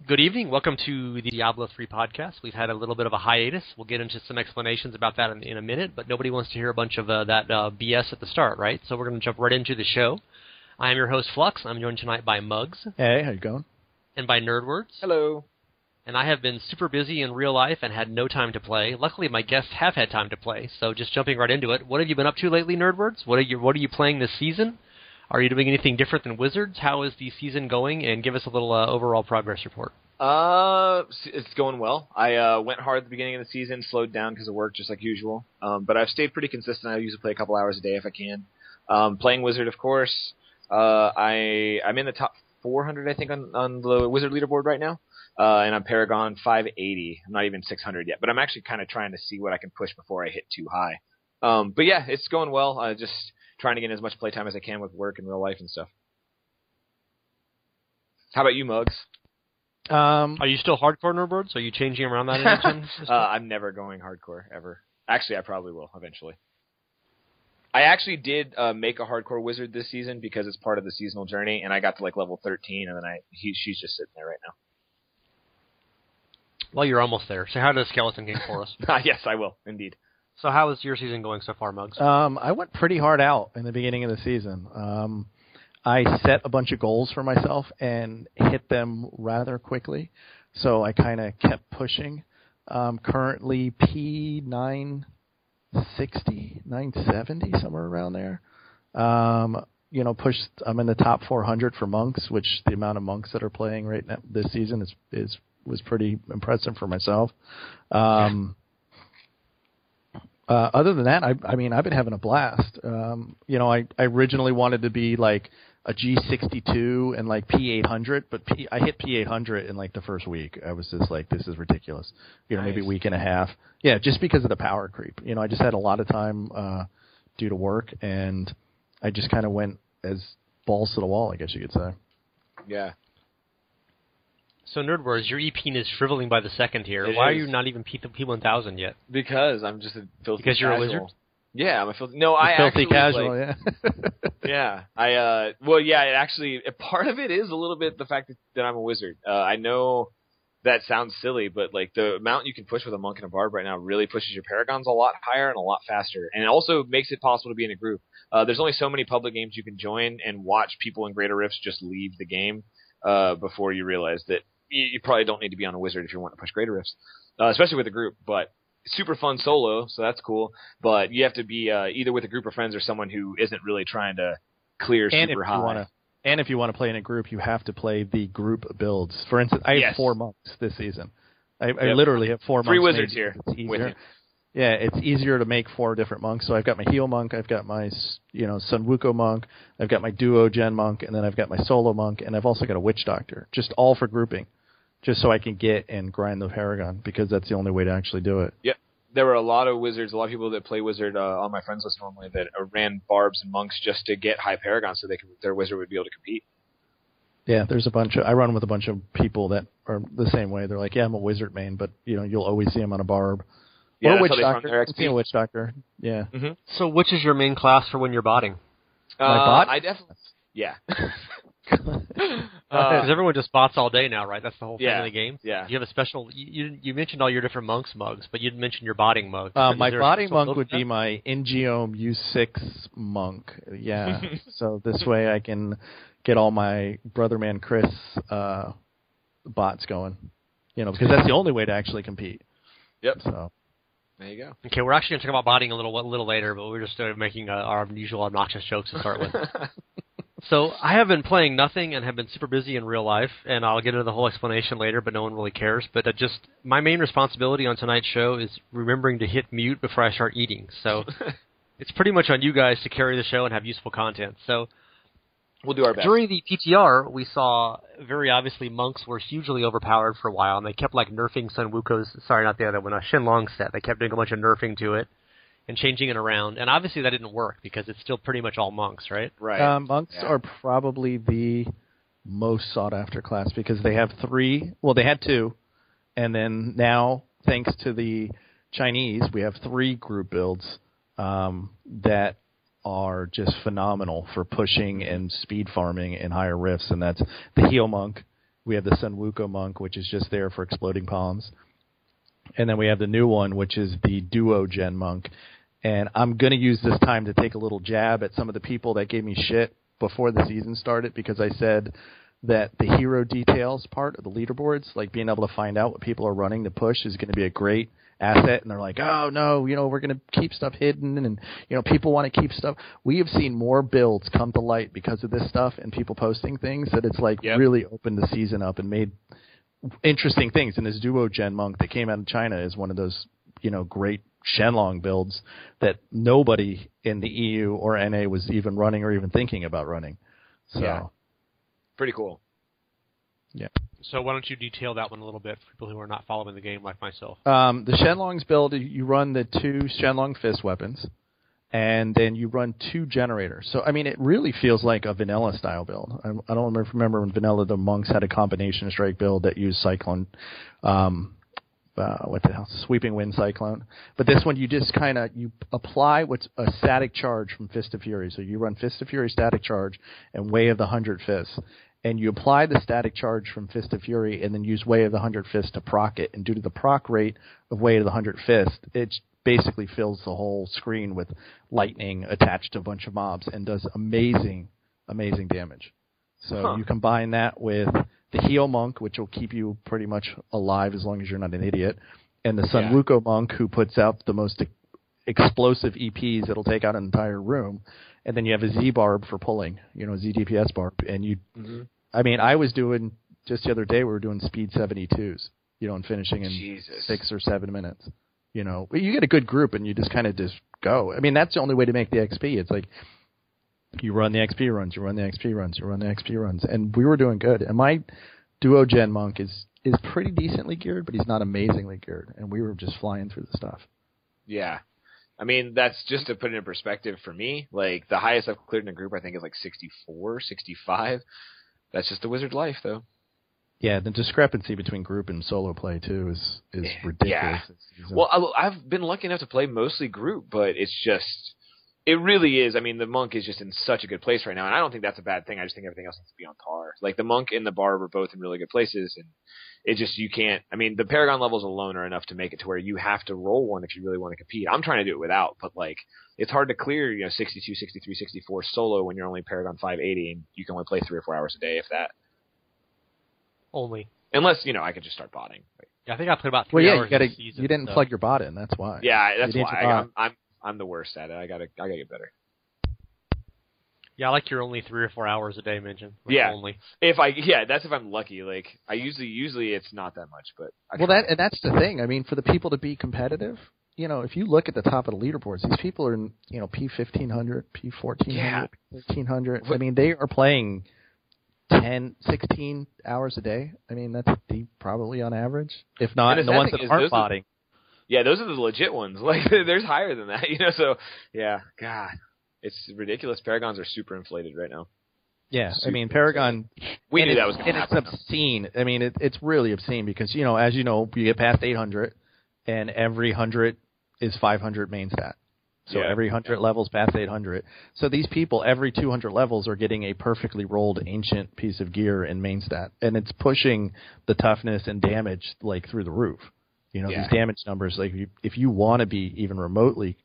Good evening. Welcome to the Diablo 3 podcast. We've had a little bit of a hiatus. We'll get into some explanations about that in a minute, but nobody wants to hear a bunch of that BS at the start, right? So we're going to jump right into the show. I am your host, Flux. I'm joined tonight by Muggs. Hey, how you going? And by Nerdwards. Hello. And I have been super busy in real life and had no time to play. Luckily, my guests have had time to play, so just jumping right into it. What have you been up to lately, Nerdwards? What are you playing this season? Are you doing anything different than Wizards? How is the season going? And give us a little overall progress report. It's going well. I went hard at the beginning of the season, slowed down because of work, just like usual. But I've stayed pretty consistent. I usually play a couple hours a day if I can. Playing Wizard, of course. I'm in the top 400, I think, on the Wizard leaderboard right now. And I'm Paragon 580. I'm not even 600 yet, but I'm actually kind of trying to see what I can push before I hit too high. But yeah, it's going well. Just trying to get as much playtime as I can with work and real life and stuff. How about you, Muggs? Are you still hardcore, Nerdwards? Are you changing around that anytime? I'm never going hardcore, ever. Actually, I probably will, eventually. I actually did make a hardcore wizard this season because it's part of the seasonal journey, and I got to like level 13, and then she's just sitting there right now. Well, you're almost there. So how does Skeleton King for us? Yes, I will, indeed. So how is your season going so far, Muggs? I went pretty hard out in the beginning of the season. I set a bunch of goals for myself and hit them rather quickly, so I kind of kept pushing. Currently P960, 970, somewhere around there. I'm in the top 400 for monks, which the amount of monks that are playing right now this season was pretty impressive for myself. Other than that, I've been having a blast. I originally wanted to be like a G62 and like P800, but I hit P800 in like the first week. I was just like, this is ridiculous. Nice. Maybe a week and a half. Yeah, just because of the power creep. I just had a lot of time due to work, and I just kind of went as balls to the wall, I guess you could say. Yeah. So, Nerdwards, your EP is shriveling by the second here. Why are you not even P1000 yet? Because I'm just a filthy Because you're casual. a wizard? Yeah, I'm a filthy... No, I filthy actually... casual, yeah. Yeah. It actually... Part of it is a little bit the fact that I'm a wizard. I know that sounds silly, but like the amount you can push with a monk and a barb right now really pushes your paragons a lot higher and a lot faster. And it also makes it possible to be in a group. There's only so many public games you can join and watch people in Greater Rifts just leave the game before you realize that you probably don't need to be on a wizard if you want to push Greater Rifts, especially with a group. But super fun solo, so that's cool. But you have to be either with a group of friends or someone who isn't really trying to clear super high. And if you want to play in a group, you have to play the group builds. For instance, I have 4 monks this season. I literally have 4 monks. 3 wizards here with you. Yeah, it's easier to make 4 different monks. So I've got my heal monk, I've got my Sun Wukong monk, I've got my duo gen monk, and then I've got my solo monk, and I've also got a witch doctor. Just all for grouping, just so I can get and grind the Paragon, because that's the only way to actually do it. Yep. There were a lot of wizards, a lot of people that play wizard on my friends list normally that ran barbs and monks just to get high Paragon so their wizard would be able to compete. Yeah, I run with a bunch of people that are the same way. They're like, yeah, I'm a wizard main, but you'll always see them on a barb. Yeah, or a witch doctor. doctor. See a witch doctor. Yeah. Mm-hmm. So which is your main class for when you're botting? My bot? I definitely... Yeah. Because everyone just bots all day now, right? That's the whole thing of the game. Yeah. You have a special... You mentioned all your different monks mugs, but you didn't mention your botting mug. My botting monk would be my Ingeome U6 monk. Yeah. So this way I can get all my brother man Chris bots going. Because that's the only way to actually compete. Yep. So there you go. Okay, we're actually going to talk about botting a little later, but we're just making our usual obnoxious jokes to start with. So I have been playing nothing and have been super busy in real life, and I'll get into the whole explanation later, but no one really cares. But my main responsibility on tonight's show is remembering to hit mute before I start eating. So it's pretty much on you guys to carry the show and have useful content. So we'll do our best. During the PTR, we saw very obviously monks were hugely overpowered for a while, and they kept nerfing Sun Wukong's, sorry, not the other one, Shenlong's set. They kept doing a bunch of nerfing to it and changing it around. And obviously that didn't work because it's still pretty much all monks, right? Right. Monks are probably the most sought-after class because they have 3. Well, they had 2, and then now thanks to the Chinese, we have 3 group builds that are just phenomenal for pushing and speed farming in higher rifts, and that's the Heal Monk. We have the Sun Wukong Monk, which is just there for exploding palms. And then we have the new one, which is the Duo Gen Monk. And I'm going to use this time to take a little jab at some of the people that gave me shit before the season started because I said that the hero details part of the leaderboards, like being able to find out what people are running to push, is going to be a great asset. And they're like, oh, no, we're going to keep stuff hidden. And, people want to keep stuff. We have seen more builds come to light because of this stuff and people posting things that it's really opened the season up and made interesting things. And this Duo Gen Monk that came out of China is one of those, great Shenlong builds that nobody in the EU or NA was even running or even thinking about running. So, yeah. Pretty cool. Yeah. So why don't you detail that one a little bit for people who are not following the game like myself? The Shenlong's build, you run the 2 Shenlong fist weapons, and then you run 2 generators. So, it really feels like a vanilla style build. I don't remember when vanilla the monks had a combination strike build that used Cyclone, Sweeping Wind Cyclone. But this one, you just you apply what's a static charge from Fist of Fury. So you run Fist of Fury static charge and Way of the 100 Fists. And you apply the static charge from Fist of Fury and then use Way of the 100 Fist to proc it. And due to the proc rate of Way of the 100 Fist, it basically fills the whole screen with lightning attached to a bunch of mobs and does amazing, amazing damage. So you combine that with the Heal Monk, which will keep you pretty much alive as long as you're not an idiot, and the Sun Wukong Monk, who puts out the most explosive EPs that'll take out an entire room. And then you have a Z Barb for pulling, Z DPS Barb. And I was doing, just the other day, we were doing speed 72s, and finishing in 6 or 7 minutes. You get a good group and you just kind of just go. That's the only way to make the XP. It's like you run the XP runs, you run the XP runs, you run the XP runs. And we were doing good. And my Duo Gen Monk is pretty decently geared, but he's not amazingly geared. And we were just flying through the stuff. Yeah. That's just to put it in perspective for me. Like, the highest I've cleared in a group, I think, is like 64, 65. That's just the wizard life, though. Yeah, the discrepancy between group and solo play, too, is ridiculous. Yeah. Well, I've been lucky enough to play mostly group, but it's just... It really is. The monk is just in such a good place right now, and I don't think that's a bad thing. I just think everything else needs to be on par. Like, the monk and the barb are both in really good places, and it just, you can't... the Paragon levels alone are enough to make it to where you have to roll one if you really want to compete. I'm trying to do it without, but, it's hard to clear, 62, 63, 64 solo when you're only Paragon 580, and you can only play 3 or 4 hours a day, if that. Only. Unless, I could just start botting. Yeah, I think I played about 3 hours this season. You didn't plug your bot in, that's why. Yeah, that's why. I'm the worst at it. I gotta get better. Yeah, I like your only 3 or 4 hours a day mention. Yeah, only. That's if I'm lucky. Like, I usually it's not that much, but that's the thing. For the people to be competitive, if you look at the top of the leaderboards, these people are in P1500, P1400, P1300. They are playing 10, 16 hours a day. That's probably on average, if not. And the ones that aren't botting. Yeah, those are the legit ones. Like, there's higher than that, So, yeah, God, it's ridiculous. Paragons are super inflated right now. Yeah, Paragon. We knew that was going to happen. It's obscene. It's really obscene because as you know, you get past 800, and every 100 is 500 main stat. So every 100 levels past 800. So these people, every 200 levels, are getting a perfectly rolled ancient piece of gear in main stat, and it's pushing the toughness and damage through the roof. These damage numbers, if you want to be even remotely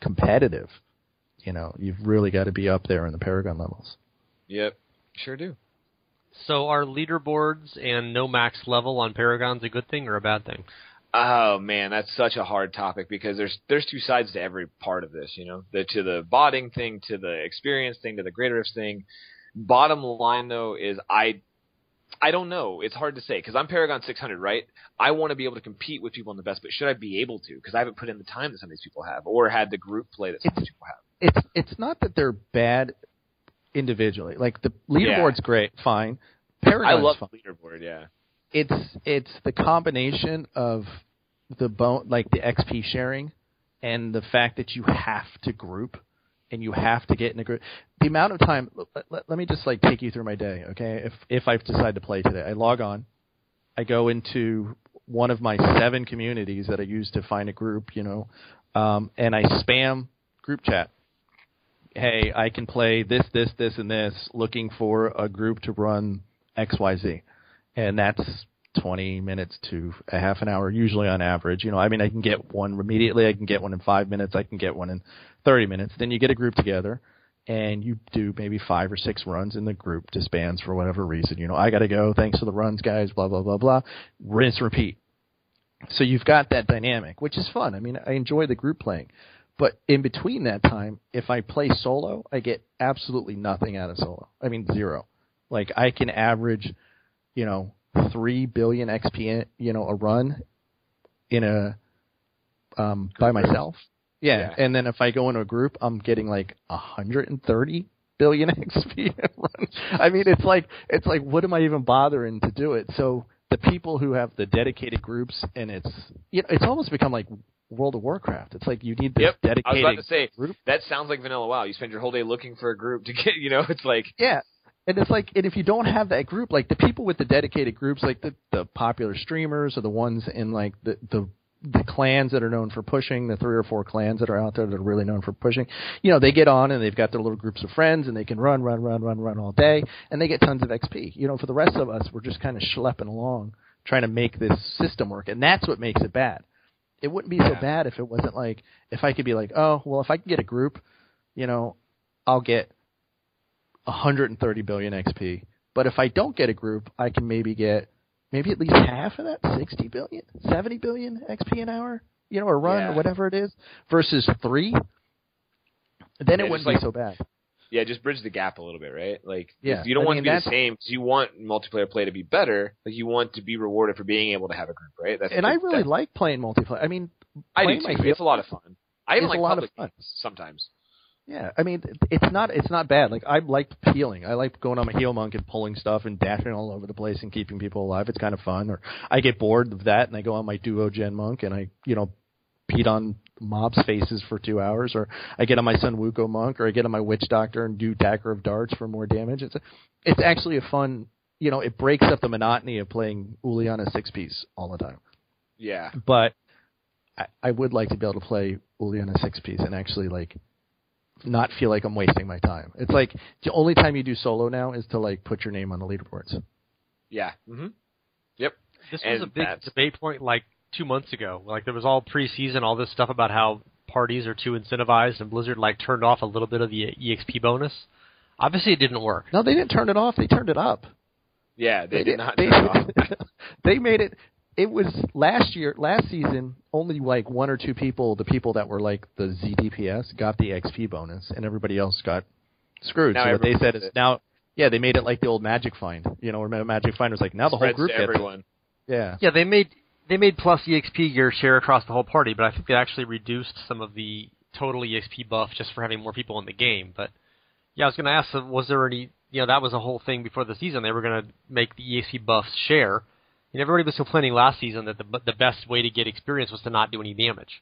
competitive, you've really got to be up there in the Paragon levels. Yep, sure do. So are leaderboards and no max level on Paragons a good thing or a bad thing? Oh, man, that's such a hard topic because there's 2 sides to every part of this, to the botting thing, to the experience thing, to the greater rifts thing. Bottom line, though, is I don't know. It's hard to say because I'm Paragon 600, right? I want to be able to compete with people in the best, but should I be able to? Because I haven't put in the time that some of these people have or had the group play that some of these people have. It's not that they're bad individually. Like, the leaderboard's great, fine. Paragon's I love fine. the leaderboard, yeah. It's the combination of the XP sharing and the fact that you have to group and you have to get in a group. The amount of time, let me just take you through my day, okay? If I decide to play today, I log on, I go into one of my 7 communities that I use to find a group, and I spam group chat. Hey, I can play this, and this, looking for a group to run XYZ. And that's 20 minutes to a half an hour, usually on average. I can get one immediately. I can get one in 5 minutes. I can get one in 30 minutes. Then you get a group together, and you do maybe 5 or 6 runs, and the group disbands for whatever reason. I got to go. Thanks for the runs, guys, blah, blah, blah, blah. Rinse, repeat. So you've got that dynamic, which is fun. I enjoy the group playing. But in between that time, if I play solo, I get absolutely nothing out of solo. 0. Like, I can average, 3 billion XP, a run in by myself. Yeah. And then if I go into a group, I'm getting like 130 billion XP a run. It's like, what am I even bothering to do it? So the people who have the dedicated groups, and it's almost become like World of Warcraft. It's like you need this dedicated I was about to say, group. That sounds like Vanilla WoW. You spend your whole day looking for a group to get, it's like... Yeah. And it's like, and if you don't have that group, like the people with the dedicated groups, like the popular streamers or the ones in like the clans that are known for pushing, the 3 or 4 clans that are out there that are really known for pushing, they get on and they've got their little groups of friends and they can run all day and they get tons of XP. For the rest of us, we're just kind of schlepping along trying to make this system work. And that's what makes it bad. It wouldn't be so bad if it wasn't like, if I could be like, oh, well, if I can get a group, I'll get 130 billion XP. But if I don't get a group, I can maybe get at least half of that, 60 billion, 70 billion XP an hour, a run or whatever it is, versus 3. Then it wouldn't be so bad. Yeah, just bridge the gap a little bit, right? Like, you don't want to be the same because you want multiplayer play to be better. Like, you want to be rewarded for being able to have a group, right? I really like playing multiplayer. I do too. It's a lot of fun. I even like public games sometimes. Yeah, it's not bad. Like, I like healing. I like going on my heal monk and pulling stuff and dashing all over the place and keeping people alive. It's kind of fun. Or I get bored of that and I go on my duo gen monk and I, beat on mobs' faces for 2 hours, or I get on my Sun Wukong monk, or I get on my witch doctor and do dagger of darts for more damage. It's actually a fun, it breaks up the monotony of playing Uliana 6-piece all the time. Yeah. But I would like to be able to play Uliana 6-piece and actually like not feel like I'm wasting my time. It's like the only time you do solo now is to like put your name on the leaderboards. Yeah. Mm-hmm. Yep. This was a big debate point like 2 months ago. Like, there was all preseason, all this stuff about how parties are too incentivized, and Blizzard like turned off a little bit of the EXP bonus. Obviously, it didn't work. No, they didn't turn it off. They turned it up. Yeah, they did not turn it off. They made it. It was last season, only like 1 or 2 people, the people that were like the ZDPS, got the XP bonus, and everybody else got screwed. Now so what they said is now, they made it like the old Magic Find. Where Magic Find was like, now the whole group gets everyone. Yeah. Yeah, they made plus EXP gear share across the whole party, but I think they actually reduced some of the total EXP buff just for having more people in the game. But yeah, I was going to ask, was there any, that was a whole thing before the season. They were going to make the EXP buffs share. And everybody was complaining last season that the best way to get experience was to not do any damage.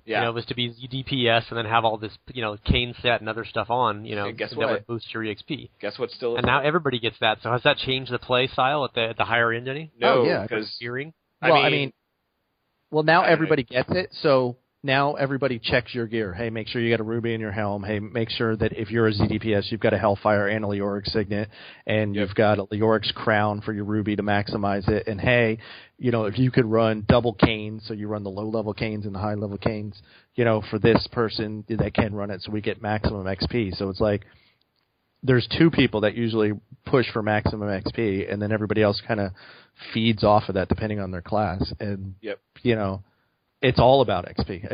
Yeah. It was to be DPS and then have all this, cane set and other stuff on, and guess that what? would boost your EXP. Guess what's still... And now everybody gets that. So has that changed the play style at the higher end any? No, because... Well, now everybody gets it, so now everybody checks your gear. Hey, make sure you got a ruby in your helm. Hey, make sure that if you're a ZDPS, you've got a Hellfire and a Leoric Signet, and you've got a Leoric's Crown for your ruby to maximize it. And hey, if you could run double canes, so you run the low-level canes and the high-level canes, for this person that can run it, so we get maximum XP. So it's like there's 2 people that usually push for maximum XP, and then everybody else kind of feeds off of that depending on their class. And it's all about XP.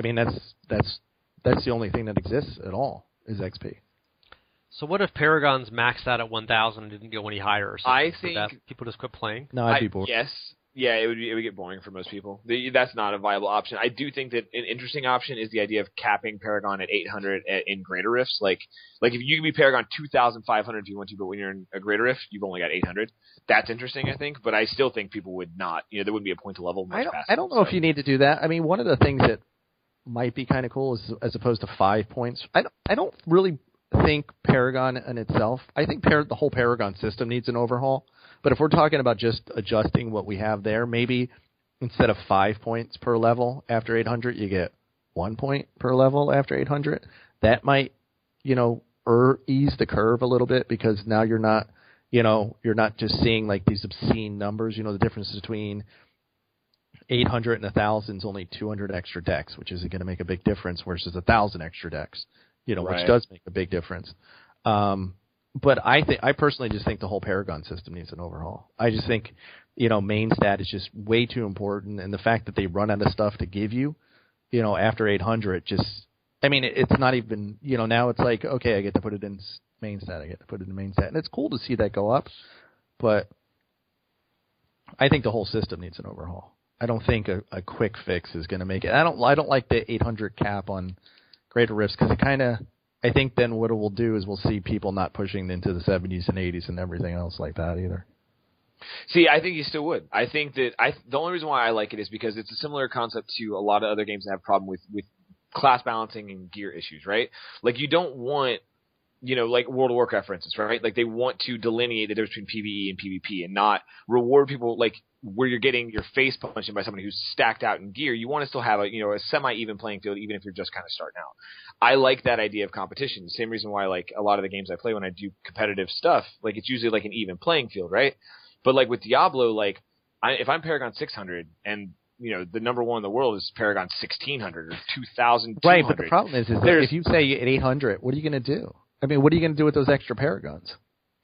That's the only thing that exists at all is XP. So what if Paragons maxed out at 1,000 and didn't go any higher? Or something? I think people just quit playing. No, I'd be bored. Yes. Yeah, it would get boring for most people. That's not a viable option. I do think that an interesting option is the idea of capping Paragon at 800 in greater rifts. Like if you can be Paragon 2,500 if you want to, but when you're in a greater rift, you've only got 800. That's interesting, I think. But I still think people would not. There wouldn't be a point to level much faster. I don't know if you need to do that. One of the things that might be kind of cool is as opposed to 5 points. I don't really think Paragon in itself. I think the whole Paragon system needs an overhaul. But if we're talking about just adjusting what we have there, maybe instead of 5 points per level after 800, you get 1 point per level after 800. That might, ease the curve a little bit, because now you're not just seeing like these obscene numbers. The difference between 800 and 1,000 is only 200 extra decks, which isn't going to make a big difference, versus 1,000 extra decks, Right. which does make a big difference. But I personally just think the whole Paragon system needs an overhaul. I just think, main stat is just way too important, and the fact that they run out of stuff to give you, after 800, it's not even, now it's like, okay, I get to put it in main stat, and it's cool to see that go up, but I think the whole system needs an overhaul. I don't think a quick fix is going to make it. I don't like the 800 cap on Greater Rifts, because I think then what it will do is we'll see people not pushing into the 70s and 80s and everything else like that either. See, I think you still would. I think that the only reason why I like it is because it's a similar concept to a lot of other games that have problem with class balancing and gear issues, right? Like, you don't want, like World of Warcraft, for instance, right? Like, they want to delineate the difference between PvE and PvP and not reward people, like, where you're getting your face punched in by somebody who's stacked out in gear. You want to still have a semi-even playing field, even if you're just kind of starting out. I like that idea of competition. The same reason why, like, a lot of the games I play when I do competitive stuff, like, it's usually like an even playing field, right? But like with Diablo, like, if I'm Paragon 600 and the number one in the world is Paragon 1600 or 2200. Right, but the problem is that if you say at 800, what are you going to do? I mean, what are you going to do with those extra Paragons?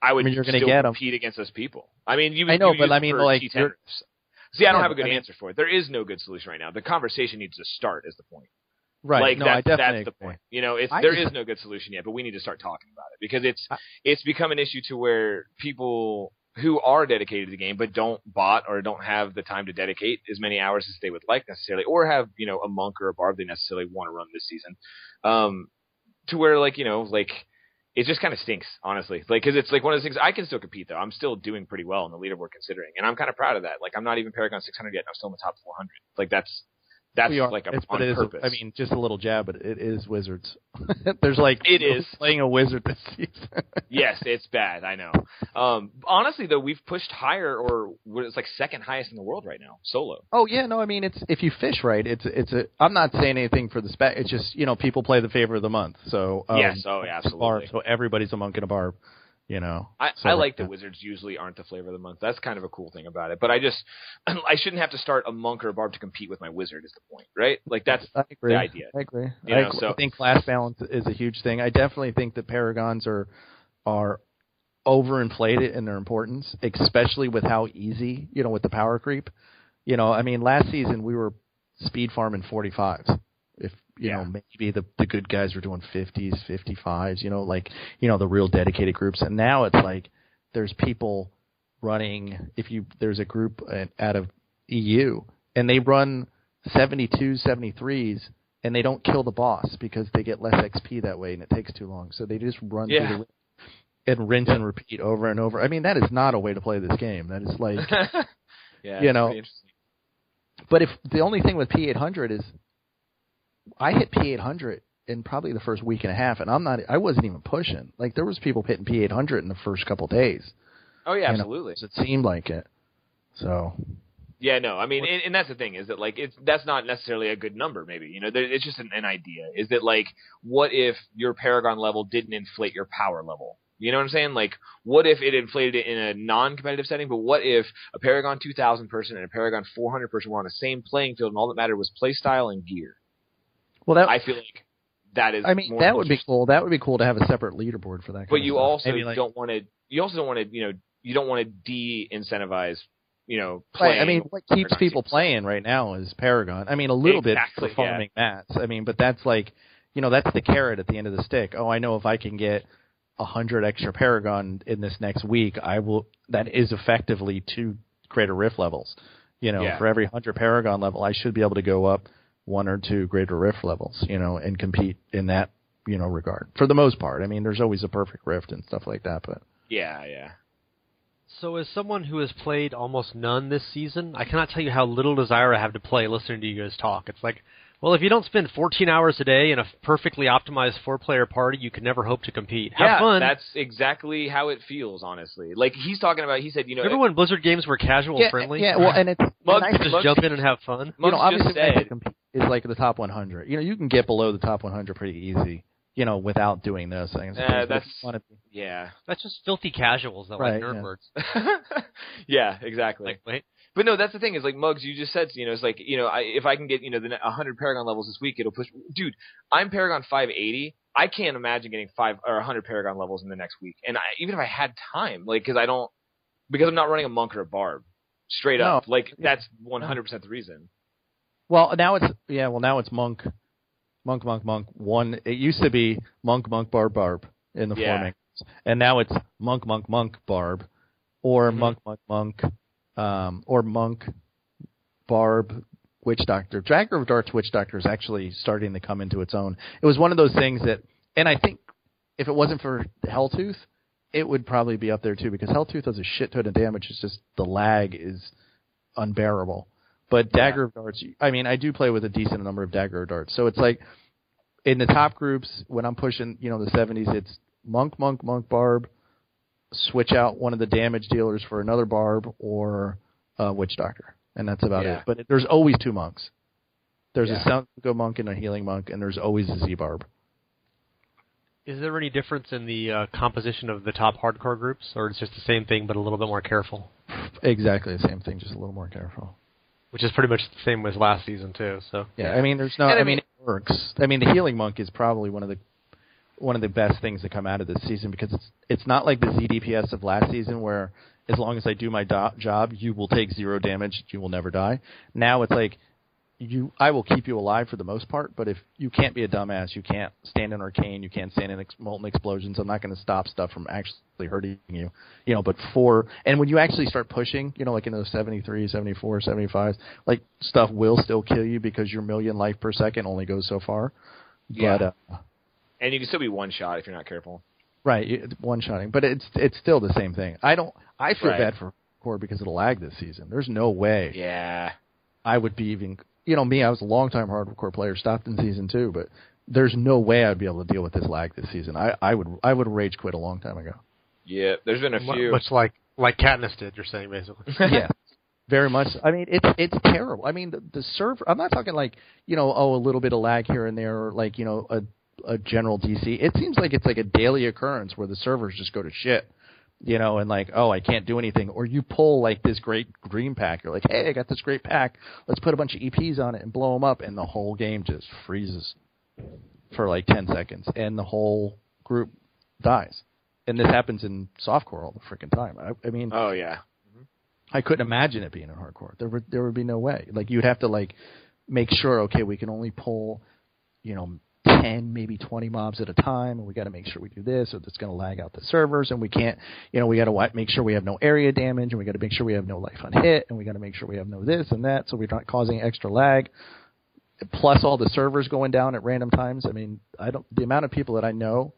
You're going to get compete against those people. I mean, I know, but I mean, like, see, I don't have a good answer for it. There is no good solution right now. The conversation needs to start. Is the point? Right. Like, I definitely that's the agree. point. There is no good solution yet, but we need to start talking about it, because it's become an issue to where people who are dedicated to the game but don't bot or don't have the time to dedicate as many hours as they would like necessarily, or have a monk or a barb they necessarily want to run this season, to where it just kind of stinks, honestly. Like, because it's like one of those things. I can still compete though. I'm still doing pretty well in the leaderboard considering, and I'm kind of proud of that. Like, I'm not even Paragon 600 yet, and I'm still in the top 400. Like, that's like on purpose. I mean, just a little jab, but it is Wizards. There's like playing a wizard this season. Yes, it's bad. I know. Honestly, though, we've pushed higher, or it's like second highest in the world right now, solo. Oh yeah, no, I mean, it's if you fish right, I'm not saying anything for the spec. It's just people play the favor of the month. So yes, yeah, absolutely. Barb, so everybody's a monk and a barb. I like that Wizards usually aren't the flavor of the month. That's kind of a cool thing about it. But I shouldn't have to start a monk or a barb to compete with my wizard is the point, right? Like, that's the idea. I agree. I think class balance is a huge thing. I definitely think that Paragons are overinflated in their importance, especially with how easy, with the power creep. I mean, last season we were speed farming 45s. If maybe the good guys were doing 50s, 55s, the real dedicated groups. And now it's like there's people running, there's a group out of EU, and they run 72s, 73s, and they don't kill the boss because they get less XP that way, and it takes too long. So they just run through and rinse and repeat over and over. I mean, that is not a way to play this game. That is like, pretty interesting. But if the only thing with P800 is, I hit P800 in probably the first week and a half, and I wasn't even pushing. Like, there was people hitting P800 in the first couple days. Oh yeah, absolutely. It seemed like it. So. Yeah, no, I mean, and that's the thing, is that, like, that's not necessarily a good number, maybe. It's just an idea. Is that, like, what if your Paragon level didn't inflate your power level? You know what I'm saying? Like, what if it inflated it in a non-competitive setting, but what if a Paragon 2000 person and a Paragon 400 person were on the same playing field, and all that mattered was playstyle and gear? Well, I feel like that is. I mean, that would be cool. That would be cool to have a separate leaderboard for that. But you also don't want to. You also don't want to. You don't want to de-incentivize. Playing. Right. I mean, what keeps people playing right now is Paragon. I mean, a little bit for farming mats. I mean, but that's like, that's the carrot at the end of the stick. Oh, I know if I can get 100 extra Paragon in this next week, I will. That is effectively 2 Greater Rift levels. For every 100 Paragon level, I should be able to go up 1 or 2 Greater Rift levels, and compete in that, regard. For the most part. I mean, there's always a perfect rift and stuff like that, but. Yeah. So as someone who has played almost none this season, I cannot tell you how little desire I have to play listening to you guys talk. It's like Well, if you don't spend 14 hours a day in a perfectly optimized 4-player party, you can never hope to compete. Have fun. That's exactly how it feels, honestly. Like, he said, Remember when Blizzard games were casual friendly? Yeah, well, and it's just jump in and have fun. Obviously, is like the top 100. You can get below the top 100 pretty easy, without doing those things. That's just filthy casuals, though, like Nerdwards. Yeah, exactly. Like, wait. But no, that's the thing is like Muggs, you just said, it's like, if I can get, the 100 Paragon levels this week, it'll push. Dude, I'm Paragon 580. I can't imagine getting 5 or 100 Paragon levels in the next week. And even if I had time, like, because I'm not running a monk or a barb, straight up. Like, that's 100% the reason. Well, now it's monk. One, it used to be monk, barb in the forming, and now it's monk, barb, or monk, or monk, barb, witch doctor. Dagger of Darts witch doctor is actually starting to come into its own. It was one of those things that, and I think if it wasn't for Helltooth, it would probably be up there too, because Helltooth does a shit ton of damage. It's just the lag is unbearable. But Dagger of Darts, I do play with a decent number of Dagger of Darts. So it's like in the top groups, when I'm pushing, the 70s, it's monk, barb, switch out one of the damage dealers for another barb or witch doctor. And that's about it. But there's always 2 monks. There's a Soundgo monk and a healing monk, and there's always a Z-barb. Is there any difference in the composition of the top hardcore groups, or it's just the same thing but a little bit more careful? Exactly the same thing, just a little more careful. Which is pretty much the same as last season too. So it works. The healing monk is probably one of the best things to come out of this season, because it's not like the ZDPS of last season where as long as I do my job, you will take 0 damage, you will never die. Now it's like I will keep you alive for the most part, but if you can't be a dumbass, you can't stand in arcane, you can't stand in molten explosions, I'm not going to stop stuff from actually hurting you. And when you actually start pushing, like in those 73, 74, 75, like stuff will still kill you because your million life per second only goes so far. Yeah. But, and you can still be one shot if you're not careful. Right, one-shotting, but it's still the same thing. I feel bad for hardcore because of the lag this season. There's no way. Yeah. I would be even. Me, I was a long-time hardcore player, stopped in season 2, but there's no way I'd be able to deal with this lag this season. I would rage quit a long time ago. Yeah, there's been a few. Much like Katniss did, you're saying, basically. Yeah, very much. It's terrible. The server. I'm not talking like a little bit of lag here and there, or like a general DC. It seems like it's like a daily occurrence where the servers just go to shit. And like, I can't do anything. Or you pull like this great green pack. You're like, hey, I got this great pack. Let's put a bunch of EPs on it and blow them up. And the whole game just freezes for like 10 seconds. And the whole group dies. And this happens in softcore all the freaking time. Oh, yeah. I couldn't imagine it being in hardcore. There would be no way. Like, you'd have to like make sure, okay, we can only pull, 10, maybe 20 mobs at a time, and we got to make sure we do this, or it's going to lag out the servers, and we can't, we got to make sure we have no area damage, and we got to make sure we have no life on hit, and we got to make sure we have no this and that, so we're not causing extra lag. Plus all the servers going down at random times. The amount of people that I know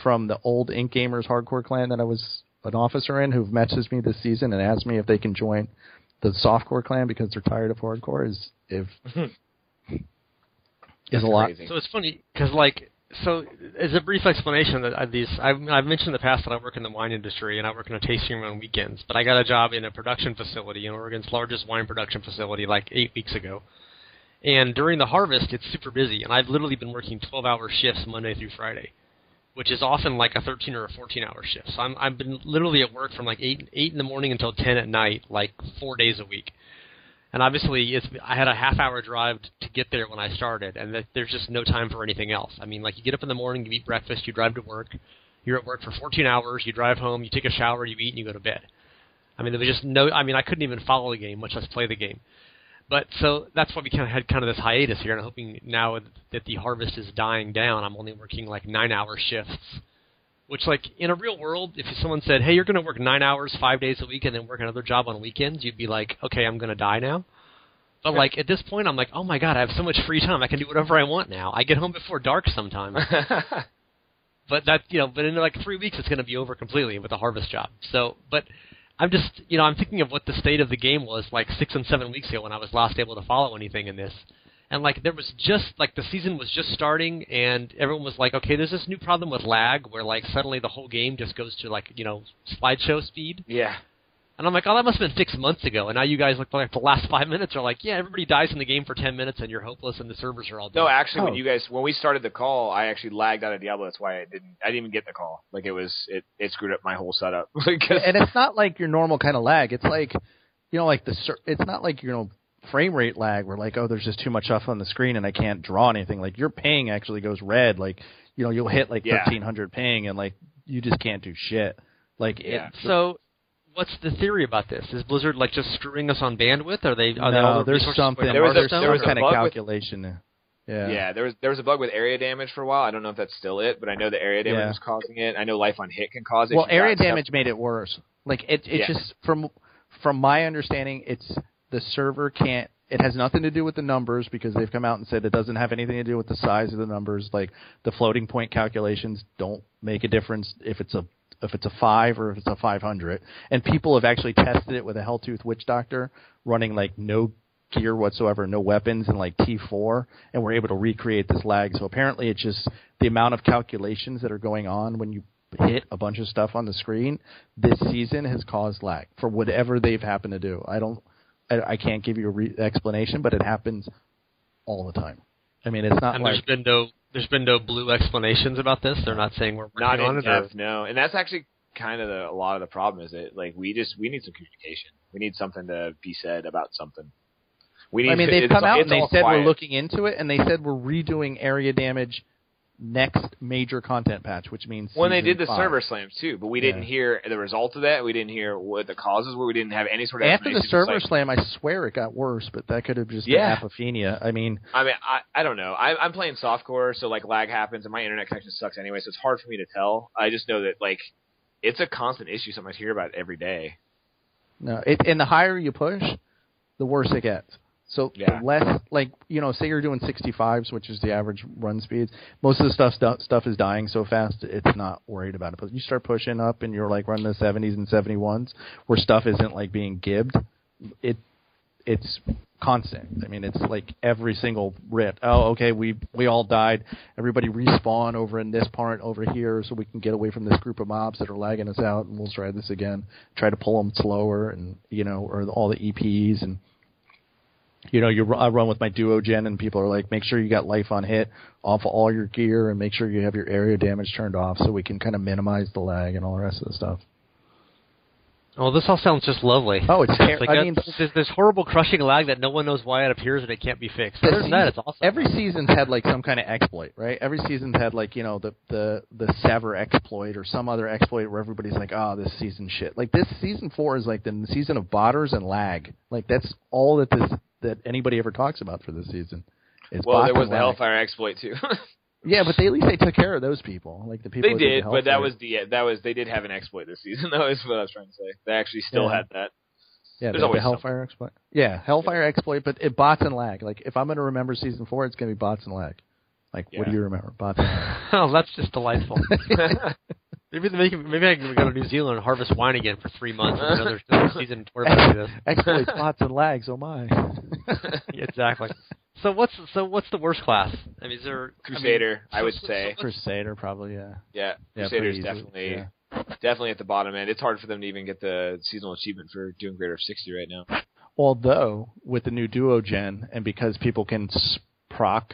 from the old Ink Gamers hardcore clan that I was an officer in who've messaged me this season and asked me if they can join the softcore clan because they're tired of hardcore is a lot. So it's funny because, as a brief explanation, that I've mentioned in the past that I work in the wine industry and I work in a tasting room on weekends. But I got a job in a production facility, in Oregon's largest wine production facility, like 8 weeks ago. And during the harvest, it's super busy, and I've literally been working 12-hour shifts Monday through Friday, which is often like a 13 or a 14-hour shift. So I've been literally at work from like 8 in the morning until 10 at night, like 4 days a week. And obviously, I had a half-hour drive to get there when I started, and there's just no time for anything else. You get up in the morning, you eat breakfast, you drive to work. You're at work for 14 hours, you drive home, you take a shower, you eat, and you go to bed. There was just no... I couldn't even follow the game, much less play the game. But so that's why we had this hiatus here, and I'm hoping now that the harvest is dying down, I'm only working like 9-hour shifts. Which, in a real world, if someone said, hey, you're going to work 9 hours 5 days a week and then work another job on weekends, you'd be like, okay, I'm going to die now. But, at this point, I'm like, oh, my God, I have so much free time. I can do whatever I want now. I get home before dark sometimes. But but in 3 weeks, it's going to be over completely with the harvest job. So, but I'm just, I'm thinking of what the state of the game was 6 and 7 weeks ago when I was last able to follow anything in this. And like there was just like the season was just starting, and everyone was like, okay, there's this new problem with lag where like suddenly the whole game just goes to like slideshow speed. Yeah. And I'm like, oh, that must have been 6 months ago. And now you guys look like the last 5 minutes are like, yeah, everybody dies in the game for 10 minutes and you're hopeless and the servers are all dead. No, actually, when we started the call, I actually lagged out of Diablo. That's why I didn't even get the call. Like it screwed up my whole setup. And it's not like your normal kind of lag. It's like, it's not like frame rate lag where like, oh, there's just too much stuff on the screen and I can't draw anything. Like your ping actually goes red. Like you'll hit like 1300 ping and like you just can't do shit. Like so. What's the theory about this? Is Blizzard like just screwing us on bandwidth? Are they all the there's something. There was some kind of calculation there. Yeah. Yeah, there was a bug with area damage for a while. I don't know if that's still it, but I know the area damage was causing it. I know life on hit can cause it. Well, area damage made it worse. Like it just from my understanding, it's the server can't. It has nothing to do with the numbers because they've come out and said it doesn't have anything to do with the size of the numbers. Like the floating point calculations don't make a difference if it's a 5 or if it's a 500. And people have actually tested it with a Helltooth Witch Doctor running like no gear whatsoever, no weapons, and like T4, and we're able to recreate this lag. So apparently it's just the amount of calculations that are going on when you hit a bunch of stuff on the screen this season has caused lag for whatever they've happened to do. I can't give you a explanation, but it happens all the time. I mean, it's not and like... There's been no blue explanations about this? They're not saying we're working on it? No. And that's actually kind of a lot of the problem is that, like, we need some communication. We need something to be said about something. They've come out and they said we're looking into it, and they said we're redoing area damage next major content patch, which means when they did the server slams too, but we didn't hear the result of that. We didn't hear what the causes were. We didn't have any sort of after the server slam. I swear it got worse, but that could have just been apophenia. I don't know. I'm playing softcore, so like lag happens, and my internet connection sucks anyway, so it's hard for me to tell. I just know that like it's a constant issue. Something I hear about every day. No, and the higher you push, the worse it gets. So less, like, say you're doing 65s, which is the average run speeds. Most of the stuff is dying so fast, it's not worried about it. But you start pushing up and you're like running the 70s and 71s, where stuff isn't like being gibbed. It's constant. I mean, it's like every single rip. Oh, okay, we all died. Everybody respawn over in this part over here, so we can get away from this group of mobs that are lagging us out, and we'll try this again. Try to pull them slower, and or all the EPs and. I run with my duo gen, and people are like, make sure you got life on hit off of all your gear, and make sure you have your area damage turned off so we can kind of minimize the lag and all the rest of the stuff. Oh, this all sounds just lovely. Oh, it's terrible. There's horrible crushing lag that no one knows why it appears and it can't be fixed. Other than that, it's awesome. Every season's had like some kind of exploit, right? Every season's had like the Sever exploit or some other exploit where everybody's like, oh, this season shit. Like this season 4 is like the season of botters and lag. Like that's all that anybody ever talks about for this season. Well, there was the Hellfire exploit too. Yeah, but at least they took care of those people. Like the people they did, but they did have an exploit this season. That was what I was trying to say. They actually still had that. Yeah, there's always the Hellfire exploit. Yeah, Hellfire exploit, but it bots and lag. Like if I'm going to remember season 4, it's going to be bots and lag. Like what do you remember? Bots and lag. Oh, that's just delightful. Maybe I can go to New Zealand and harvest wine again for 3 months. Another season to worry about this. Exploits, bots, and lags. Oh my! Yeah, exactly. So what's the worst class? I mean, is there Crusader? I would say Crusader probably. Yeah. Crusader's definitely at the bottom end. It's hard for them to even get the seasonal achievement for doing greater of 60 right now. Although with the new duo gen, and because people can proc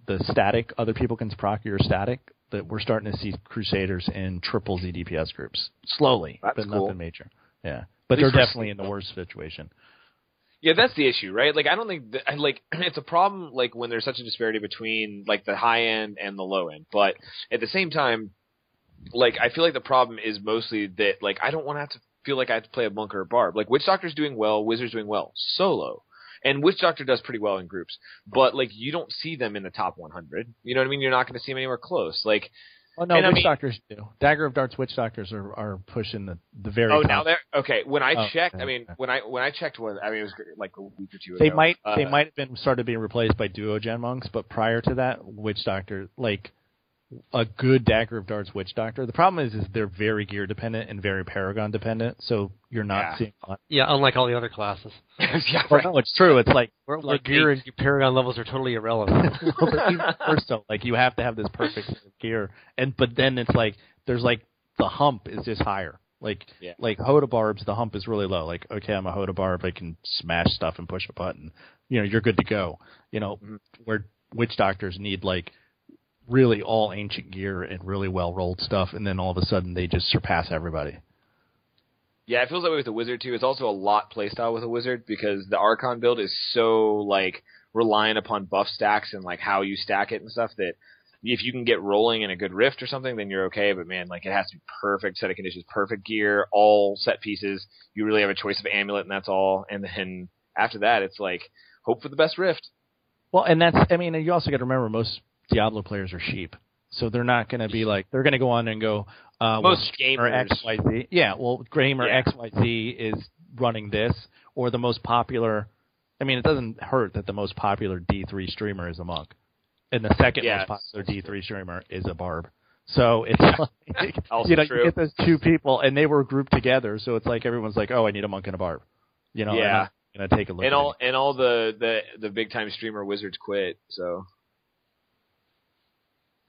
the static, other people can proc your static. That we're starting to see Crusaders in triple ZDPS groups slowly, but nothing major. Yeah, but they're definitely in the worst situation. Yeah, that's the issue, right? Like, I don't think it's a problem like when there's such a disparity between like the high end and the low end. But at the same time, like I feel like the problem is mostly that like I don't want to have to feel like I have to play a monk or a barb. Like Witch Doctor's doing well, Wizard's doing well solo. And Witch Doctor does pretty well in groups, but like you don't see them in the top 100. You know what I mean? You're not going to see them anywhere close. Like, oh no, Witch Doctors do. Dagger of Darts Witch Doctors are pushing the very. Oh, top. now they're okay. When I checked, I mean, when I checked, it was like a week or two ago. They might have been started being replaced by duo gen monks, but prior to that, Witch Doctor, like a good Dagger of Darts Witch Doctor. The problem is they're very gear dependent and very Paragon dependent, so you're not seeing a lot. Yeah, unlike all the other classes. Yeah, Well, no, it's true. It's like Where gear and Paragon levels are totally irrelevant. but even worse so, like you have to have this perfect set of gear, but then it's like there's like the hump is just higher. Like Hoda Barbs, the hump is really low. Like, okay, I'm a Hoda Barb, I can smash stuff and push a button. You're good to go. Where Witch Doctors need like really all ancient gear and really well rolled stuff, and then all of a sudden they just surpass everybody. Yeah, it feels that way with the Wizard too. It's also a lot playstyle with a Wizard because the Archon build is so like reliant upon buff stacks and like how you stack it and stuff that if you can get rolling in a good rift or something, then you're okay. But man, like it has to be perfect set of conditions, perfect gear, all set pieces. You really have a choice of amulet, and that's all. And then after that, it's like hope for the best rift. Well, and you also got to remember most Diablo players are sheep, so they're not going to be like they're going to go on and go. Most gamers, XYZ. Yeah, well, Gamer XYZ is running this, or the most popular. I mean, it doesn't hurt that the most popular D3 streamer is a monk. And the second most popular D3 streamer is a Barb. So it's like, you get those two people, and they were grouped together, so it's like everyone's like, oh, I need a monk and a Barb. I'm going to take a look and all the big-time streamer wizards quit, so...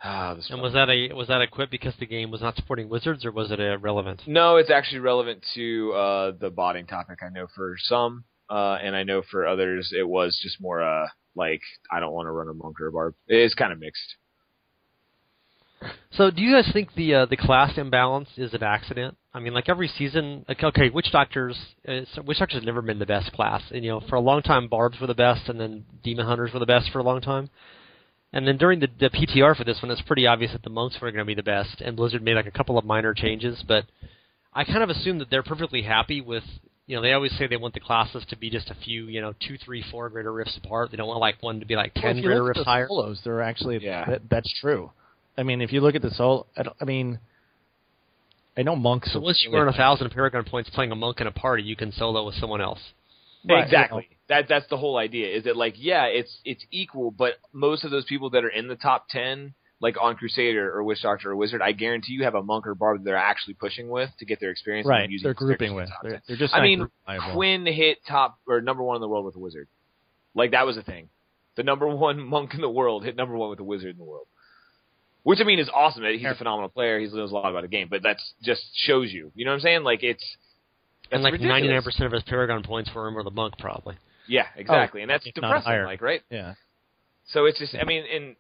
and was that a quit because the game was not supporting wizards, or was it irrelevant? No, it's actually relevant to the botting topic. I know for some, and I know for others it was just more like I don't want to run a monk or a Barb. It's kind of mixed. So, do you guys think the class imbalance is an accident? I mean, like every season, Witch Doctors have never been the best class, and for a long time Barbs were the best, and then Demon Hunters were the best for a long time. And then during the PTR for this one, it's pretty obvious that the monks were going to be the best, and Blizzard made like a couple of minor changes, but I kind of assume that they're perfectly happy with, they always say they want the classes to be just a few, 2, 3, 4 greater rifts apart. They don't want like one to be like 10 greater rifts higher. Solos, they're actually, that's true. I mean, if you look at the solo, I know monks. So once you earn 1,000 Paragon points playing a monk in a party, you can solo with someone else. Right, exactly. That's the whole idea. Is that like it's equal, but most of those people that are in the top 10, like on Crusader or Witch Doctor or Wizard, I guarantee you have a monk or Barb that they're actually pushing with to get their experience. Right, and using they're grouping with. They're just. Quinn hit number 1 in the world with a Wizard. Like that was a thing. The number 1 monk in the world hit number 1 with a Wizard in the world. Which is awesome. He's a phenomenal player. He knows a lot about the game, but that's just shows you. You know what I'm saying? Like it's. And like ridiculous. 99% of his Paragon points were him or the monk, probably. Yeah, exactly, and that's depressing, like, right? Yeah. So it's just, and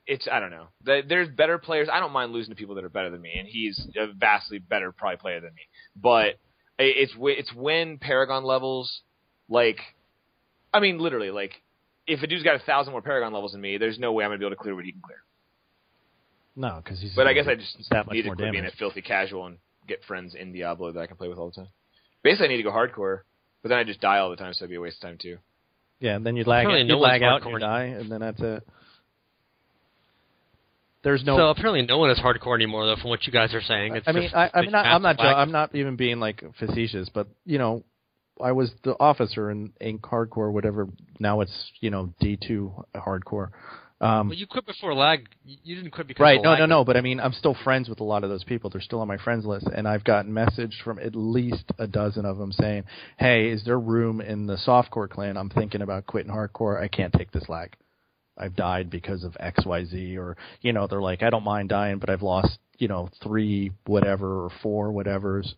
it's, I don't know. There's better players. I don't mind losing to people that are better than me, and he's a vastly better probably player than me. But it's when Paragon levels, like, literally, like, if a dude's got 1,000 more Paragon levels than me, there's no way I'm gonna be able to clear what he can clear. No, because he's. But I guess I just need to quit damage. being a filthy casual and get friends in Diablo that I can play with all the time. Basically, I need to go hardcore, but then I just die all the time, so it'd be a waste of time too. Yeah, and then you lag out, and you die, and then that's it. So apparently, no one is hardcore anymore, though. From what you guys are saying, I'm not even being like facetious, but I was the officer in hardcore, whatever. Now it's D2 hardcore. Well, you quit before lag. You didn't quit because right. of lag. No. But I'm still friends with a lot of those people. They're still on my friends list, and I've gotten message from at least a dozen of them saying, "Hey, is there room in the softcore clan? I'm thinking about quitting hardcore. I can't take this lag. I've died because of XYZ, or they're like, I don't mind dying, but I've lost 3 whatever or 4 whatevers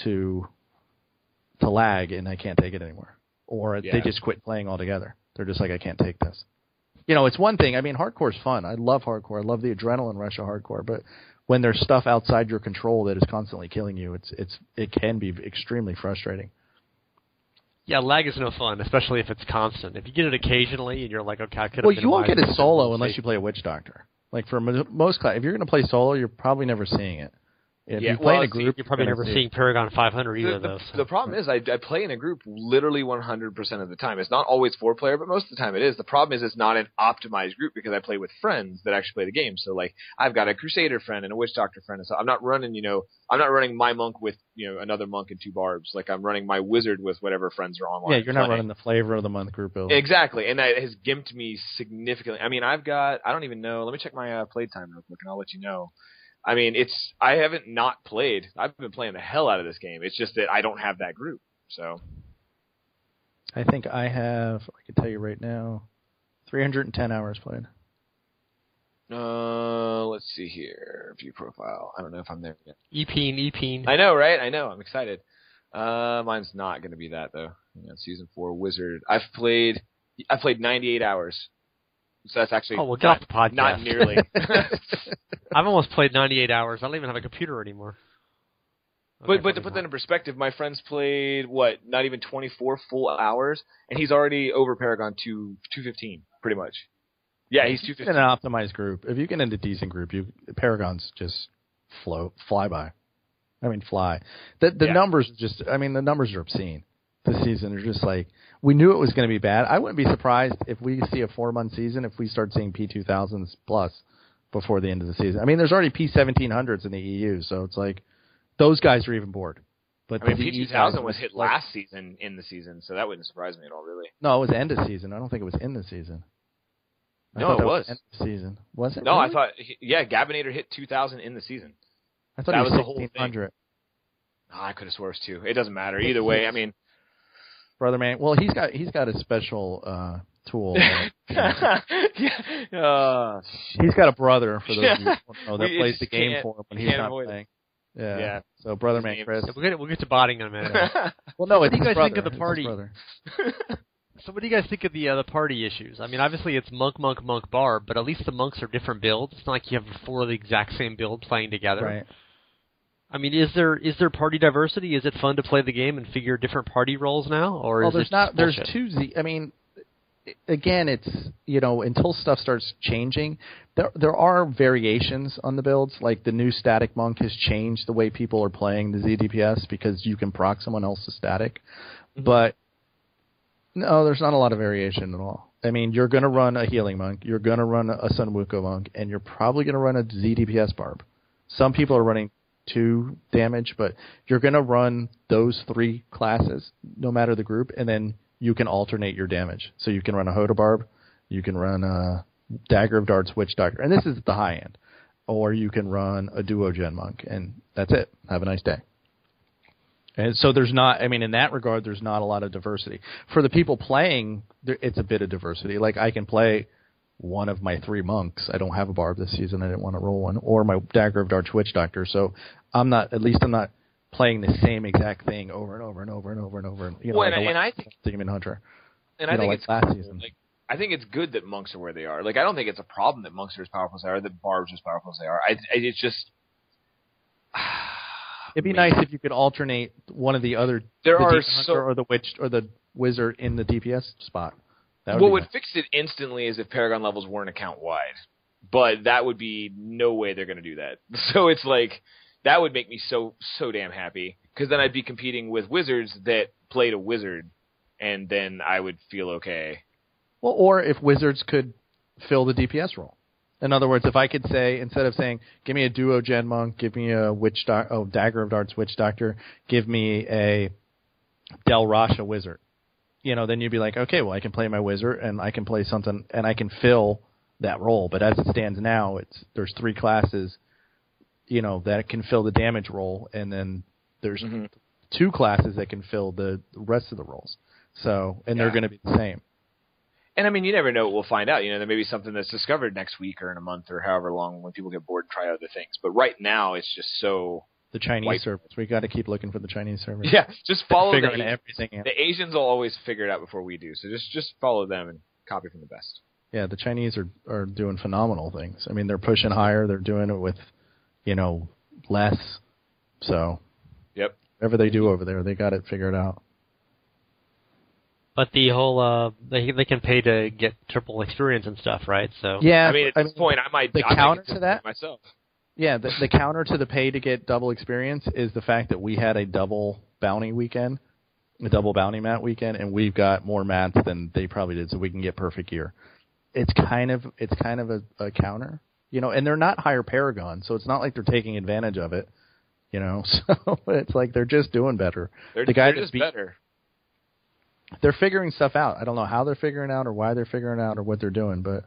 to lag, and I can't take it anymore. Or they just quit playing altogether. They're just like, I can't take this." It's one thing. Hardcore's fun. I love hardcore. I love the adrenaline rush of hardcore. But when there's stuff outside your control that is constantly killing you, it can be extremely frustrating. Yeah, lag is no fun, especially if it's constant. If you get it occasionally and you're like, okay, I could have. Well, you won't get it solo unless you play a Witch Doctor. Like for most class, if you're going to play solo, you're probably never seeing it. If you play in a group, you're probably never seeing Paragon 500 either, though. So. The problem is I play in a group literally 100% of the time. It's not always 4-player, but most of the time it is. The problem is it's not an optimized group because I play with friends that actually play the game. So, like, I've got a Crusader friend and a Witch Doctor friend. And so I'm not running, I'm not running my monk with, another monk and 2 barbs. Like, I'm running my wizard with whatever friends are online. Yeah, you're not running the flavor of the month group build. Exactly, and that has gimped me significantly. I mean, I don't even know. Let me check my playtime real quick, and I'll let you know. I mean, I haven't not played. I've been playing the hell out of this game. It's just that I don't have that group. So, I think I can tell you right now, 310 hours played. Let's see here. View profile. I don't know if I'm there yet. Epeen. I know, right? I know. I'm excited. Mine's not going to be that though. Season 4 Wizard. I've played 98 hours. So that's actually get off the podcast. Not nearly. I've almost played 98 hours. I don't even have a computer anymore. But to put that in perspective, my friend's played, not even 24 full hours, and he's already over Paragon 215, pretty much. Yeah, he's 215. In an optimized group, if you get into a decent group, Paragons just fly by. I mean, fly. The numbers the numbers are obscene this season. They're just like, we knew it was going to be bad. I wouldn't be surprised if we see a 4-month season if we start seeing P2000s plus before the end of the season. I mean, there's already P1700s in the EU, so it's like those guys are even bored. But P2000 was hit last season in the season, so that wouldn't surprise me at all, really. No, it was end of season. I don't think it was in the season. No, it was. End of season. Was it? No, really? I thought, Gabinator hit 2000 in the season. I thought that was the whole 1600. I could have sworn it was 2. It doesn't matter. Either way, I mean. Brother man, well, he's got a special tool. He's got a brother, for those of you who don't know, that plays the game for him when he's not playing. Yeah. So, brother man, Chris. We'll get to botting in a minute. Well, no, what do you guys brother. think of the party? So, what do you guys think of the party issues? I mean, obviously it's monk, barb, but at least the monks are different builds. It's not like you have 4 of the exact same build playing together. Right. I mean, is there party diversity? Is it fun to play the game and figure different party roles now, or is there's not? There's 2 I mean, again, it's until stuff starts changing, there are variations on the builds. Like the new static monk has changed the way people are playing the ZDPS because you can proc someone else's static, but no, there's not a lot of variation at all. I mean, you're going to run a healing monk, you're going to run a Sun Wukong monk, and you're probably going to run a ZDPS barb. Some people are running 2 damage, but you're going to run those 3 classes no matter the group, and then you can alternate your damage. So you can run a Hoda Barb, you can run a Dagger of Darts Witch Doctor, and this is the high end, or you can run a Duo Gen Monk, and that's it. Have a nice day. And so there's not, I mean, in that regard, there's not a lot of diversity. For the people playing, it's a bit of diversity. Like I can play one of my 3 monks. I don't have a barb this season. I didn't want to roll one. Or my Dagger of Darts Witch Doctor. So I'm not playing the same exact thing over and over and over and over and over. I think Demon Hunter. And I think it's last season. Like, I think it's good that monks are where they are. Like I don't think it's a problem that monks are as powerful as they are, that barbs are as powerful as they are. It's just it'd be nice if you could alternate one of the other or the witch or the wizard in the DPS spot. What would fix it instantly is if Paragon levels weren't account wide, but that would be no way they're going to do that. So it's like that would make me so damn happy because then I'd be competing with wizards that played a wizard, and then I would feel okay. Well, or if wizards could fill the DPS role. In other words, if I could say, instead of saying, give me a Duo Gen Monk, give me a Dagger of Darts Witch Doctor, give me a Del Rasha Wizard, then you'd be like, okay, well, I can play my wizard, and I can play something, and I can fill that role. But as it stands now, there's 3 classes, that can fill the damage role, and then there's 2 classes that can fill the rest of the roles. So, and they're going to be the same. And I mean, you never know what we'll find out. There may be something that's discovered next week or in a month or however long when people get bored and try other things. But right now, it's just so the Chinese servers. We got to keep looking for the Chinese servers. Yeah, just follow figuring everything out. The Asians will always figure it out before we do. So just follow them and copy from the best. Yeah, the Chinese are doing phenomenal things. I mean, they're pushing higher. They're doing it with, less. So, yep. Whatever they do over there, they got it figured out. But the whole they can pay to get triple experience and stuff, right? So yeah, I mean, at this point, I might counter to that myself. Yeah, the counter to the pay to get double experience is the fact that we had a double bounty weekend, a double bounty mat weekend, and we've got more mats than they probably did, so we can get perfect gear. It's kind of a counter, and they're not higher Paragon, so it's not like they're taking advantage of it, So it's like they're just doing better. They're just better. They're figuring stuff out. I don't know how they're figuring out or why they're figuring out or what they're doing, but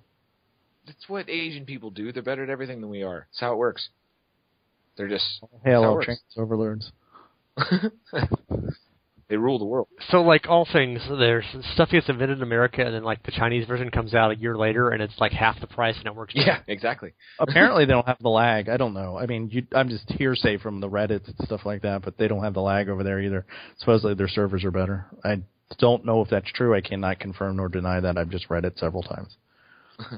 it's what Asian people do. They're better at everything than we are. It's how it works. They're just Halo trans overlords. They rule the world. So, like all things, there's stuff gets invented in America, and then like the Chinese version comes out a year later, and it's like half the price, and it works. Yeah, exactly. Apparently, they don't have the lag. I don't know. I mean, I'm just hearsay from the Reddits and stuff like that, but they don't have the lag over there either. Supposedly, their servers are better. I don't know if that's true. I cannot confirm nor deny that. I've just read it several times.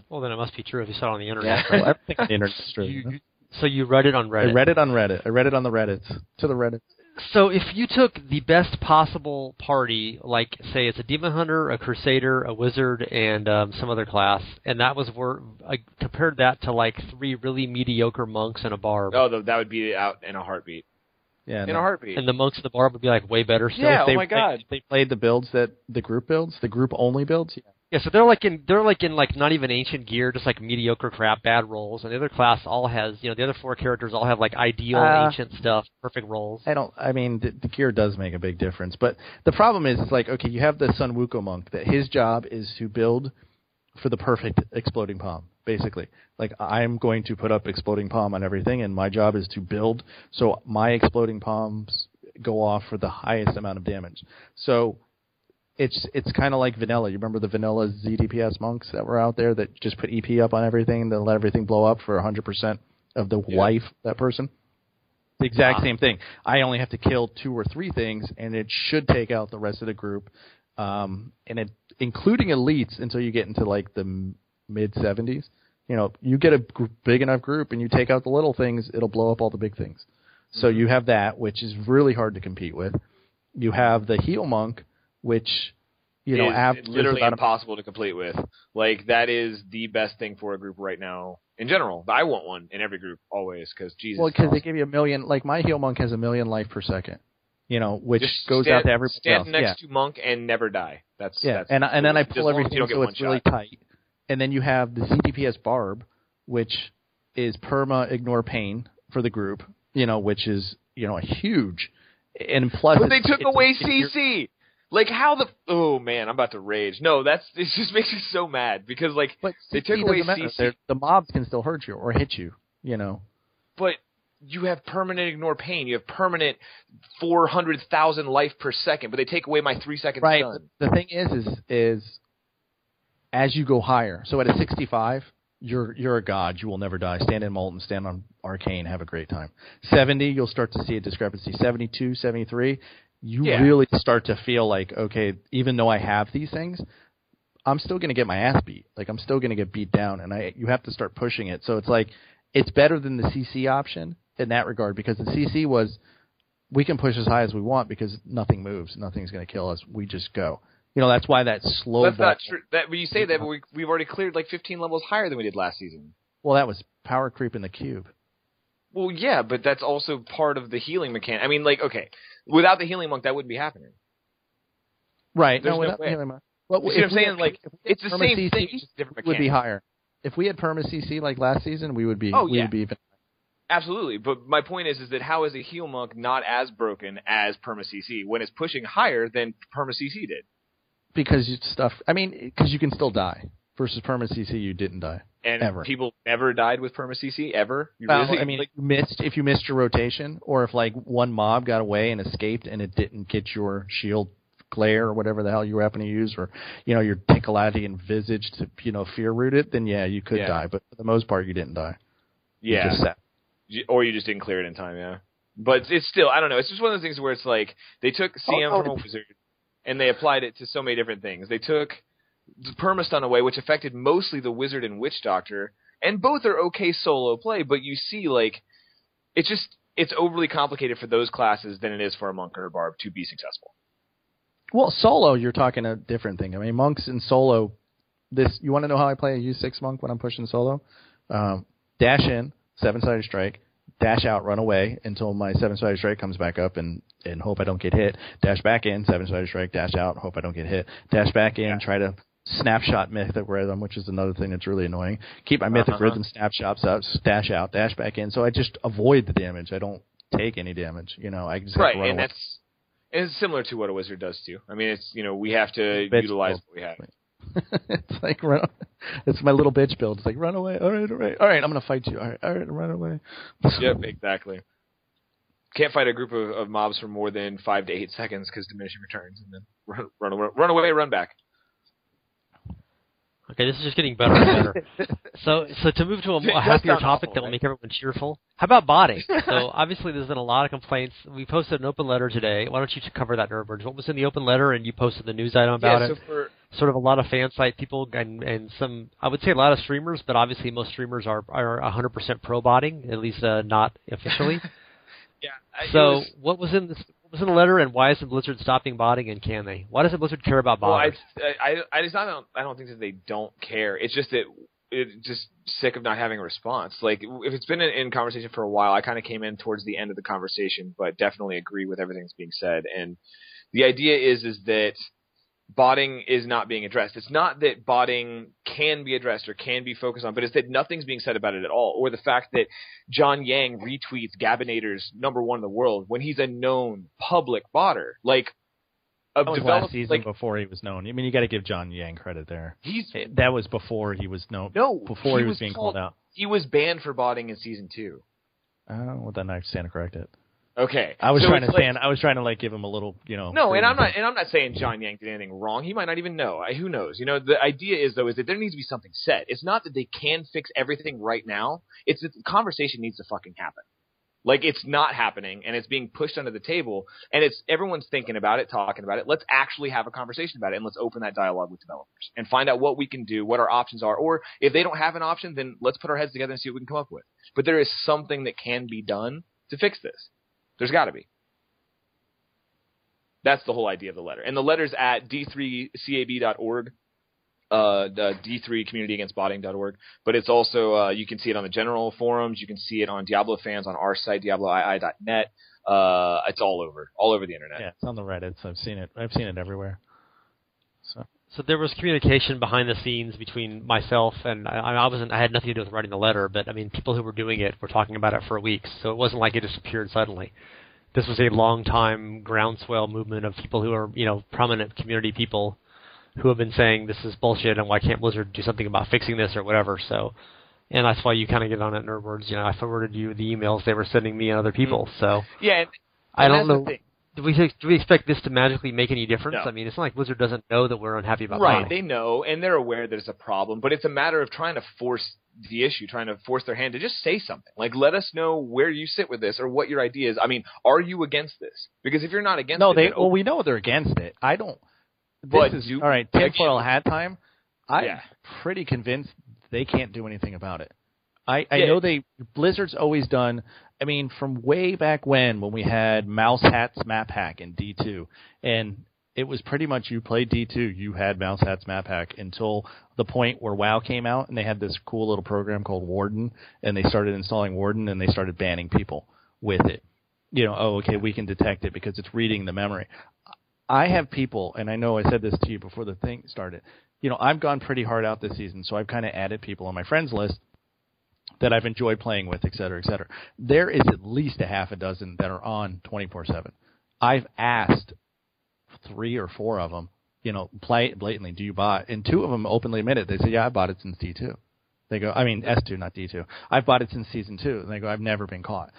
Well, then it must be true if you saw it on the internet. Yeah. Well, everything on the internet is true. So you read it on Reddit? I read it on Reddit. I read it on the Reddits. To the Reddit. So if you took the best possible party, like, say, it's a Demon Hunter, a Crusader, a Wizard, and some other class, and that was where I compared that to, like, 3 really mediocre monks and a Barb. Oh, that would be out in a heartbeat. Yeah, in a heartbeat. And the monks and the Barb would be, like, way better still. Yeah, oh my God. If they played the builds that the group builds, the group-only builds, yeah. Yeah, so they're like in not even ancient gear, just like mediocre crap, bad rolls, and the other class all has, the other 4 characters all have like ideal ancient stuff, perfect rolls. The gear does make a big difference, but the problem is, it's like, okay, you have the Sun Wukong monk that his job is to build for the perfect exploding palm, basically. Like, I'm going to put up exploding palm on everything, and my job is to build so my exploding palms go off for the highest amount of damage. So it's kind of like vanilla. You remember the vanilla ZDPS monks that were out there that just put EP up on everything, that let everything blow up for 100% of the life of that person? The exact same thing. I only have to kill 2 or 3 things, and it should take out the rest of the group, including elites until you get into like the mid-70s. You get a big enough group and you take out the little things, it'll blow up all the big things. So you have that, which is really hard to compete with. You have the heal monk, which is literally impossible to complete with. Like, that is the best thing for a group right now in general. But I want one in every group always, because Jesus. Well, because they give you 1 million. Like, my heal monk has 1 million life per second. Which just goes out to everybody else. Stand next to monk and never die. That's and then I pull everything so it's really tight. And then you have the ZDPS Barb, which is perma ignore pain for the group. Which is a huge, and plus. But they took away CC. Like, how the... Oh, man, I'm about to rage. No, it just makes me so mad, because, like, they took away CC. The mobs can still hurt you or hit you, But you have permanent ignore pain. You have permanent 400,000 life per second, but they take away my 3-second stun. The thing is as you go higher, so at a 65, you're a god. You will never die. Stand in Molten, stand on Arcane, have a great time. 70, you'll start to see a discrepancy. 72, 73... You really start to feel like, okay, even though I have these things, I'm still going to get my ass beat. Like, I'm still going to get beat down, and you have to start pushing it. So it's like, it's better than the CC option in that regard, because the CC was, we can push as high as we want because nothing moves. Nothing's going to kill us. We just go. That's why that slow That's not true. When you say that, but we've already cleared like 15 levels higher than we did last season. Well, that was power creep in the cube. Well, yeah, but that's also part of the healing mechanic. I mean, like, okay, without the healing monk, that wouldn't be happening. Right. There's without no the healing monk. Well, you see what I'm saying? Like, it's the same CC, thing, just different mechanics. Would be higher. If we had perma CC like last season, we would be. We would be even. Absolutely, but my point is that how is a heal monk not as broken as perma CC when it's pushing higher than perma CC did? Because you can still die. Versus perma CC, you didn't die. And ever. People never died with perma CC ever. If you missed your rotation, or if like one mob got away and escaped and it didn't get your shield glare or whatever the hell you were happening to use, or your Tinkalati and Visage to fear root it, then you could die. But for the most part, you didn't die. Yeah. You just sat. Or you just didn't clear it in time. Yeah. But it's still, I don't know. It's just one of those things where it's like they took CM from a wizard and they applied it to so many different things. They took the permastun away, which affected mostly the wizard and witch doctor, and both are okay solo play, but you see, like, it's overly complicated for those classes than it is for a monk or a barb to be successful. Well, solo, you're talking a different thing. I mean, monks in solo, you want to know how I play a U6 monk when I'm pushing solo? Dash in, 7-sided strike, dash out, run away until my 7-sided strike comes back up and hope I don't get hit. Dash back in, 7-sided strike, dash out, hope I don't get hit. Dash back in, try to snapshot mythic rhythm, which is another thing that's really annoying. Keep my mythic rhythm snapshots up, dash out, dash back in. So I just avoid the damage. I don't take any damage. I just have to run away. It's similar to what a wizard does too. I mean, it's we have to utilize what we have. It's like it's my little bitch build. It's like run away. All right. I'm gonna fight you. All right, run away. Yep, exactly. Can't fight a group of mobs for more than 5 to 8 seconds because diminishing returns, and then run away, run back. Okay, this is just getting better and better. So to move to a happier topic that will make everyone cheerful, how about botting? So obviously there's been a lot of complaints. We posted an open letter today. Why don't you cover that, Nerdwards? What was in the open letter, and you posted the news item about it? Sort of a lot of fan site people and some, I would say a lot of streamers, but obviously most streamers are 100% pro botting, at least not officially. What was in the letter, and why isn't Blizzard stopping botting, and can they? Why doesn't Blizzard care about botting? Well, I don't think that they don't care. It's just that it's just sick of not having a response. Like, if it's been in conversation for a while, I kind of came in towards the end of the conversation, but definitely agree with everything that's being said. And the idea is that botting is not being addressed. It's not that botting can be addressed or can be focused on, but it's that nothing's being said about it at all. Or the fact that John Yang retweets Gabinator's #1 in the world when he's a known public botter. Like, that was last season before he was known. I mean, you got to give John Yang credit there. That was before he was known. No, before he was being called out. He was banned for botting in season 2. Oh, well, then I stand to correct it. Okay. I was trying to give him a little, No, and I'm not saying John Yang did anything wrong. He might not even know. Who knows? The idea is that there needs to be something said. It's not that they can fix everything right now. It's that the conversation needs to fucking happen. Like, it's not happening, and it's being pushed under the table, and everyone's thinking about it, talking about it. Let's actually have a conversation about it, and let's open that dialogue with developers and find out what we can do, what our options are, or if they don't have an option, then let's put our heads together and see what we can come up with. But there is something that can be done to fix this. There's got to be. That's the whole idea of the letter. And the letter's at d3cab.org, the D3 communityagainstbotting.org. But it's also, you can see it on the general forums. You can see it on Diablo fans on our site, diabloii.net. It's all over the internet. Yeah, it's on the Reddits. I've seen it everywhere. So there was communication behind the scenes between myself and I had nothing to do with writing the letter, but I mean, people who were doing it were talking about it for weeks, so it wasn't like it just appeared suddenly. This was a long time groundswell movement of people who are, prominent community people who have been saying this is bullshit and why can't Blizzard do something about fixing this or whatever. So, and that's why you kind of get on it, Nerdwards. I forwarded you the emails they were sending me and other people. So yeah, and I don't know. Do we expect this to magically make any difference? No. I mean, it's not like Blizzard doesn't know that we're unhappy about botting. Right, they know, and they're aware that it's a problem, but it's a matter of trying to force the issue, trying to force their hand to just say something. Like, let us know where you sit with this or what your idea is. I mean, are you against this? Because if you're not against it... we know they're against it. I don't... All right, tinfoil hat time. I'm pretty convinced they can't do anything about it. I know Blizzard's always done... I mean, from way back when we had Mouse Hat's Map Hack in D2, and it was pretty much you played D2, you had Mouse Hat's Map Hack until the point where WoW came out, and they had this cool little program called Warden, and they started installing Warden, and they started banning people with it. We can detect it because it's reading the memory. I have people, and I know I said this to you before the thing started, I've gone pretty hard out this season, so I've kind of added people on my friends list that I've enjoyed playing with, et cetera, et cetera. There is at least a half a dozen that are on 24/7. I've asked 3 or 4 of them, play blatantly, do you bot? And 2 of them openly admit it. They say, yeah, I bought it since D2. They go, I mean, S2, not D2. I've bought it since Season 2. And they go, I've never been caught.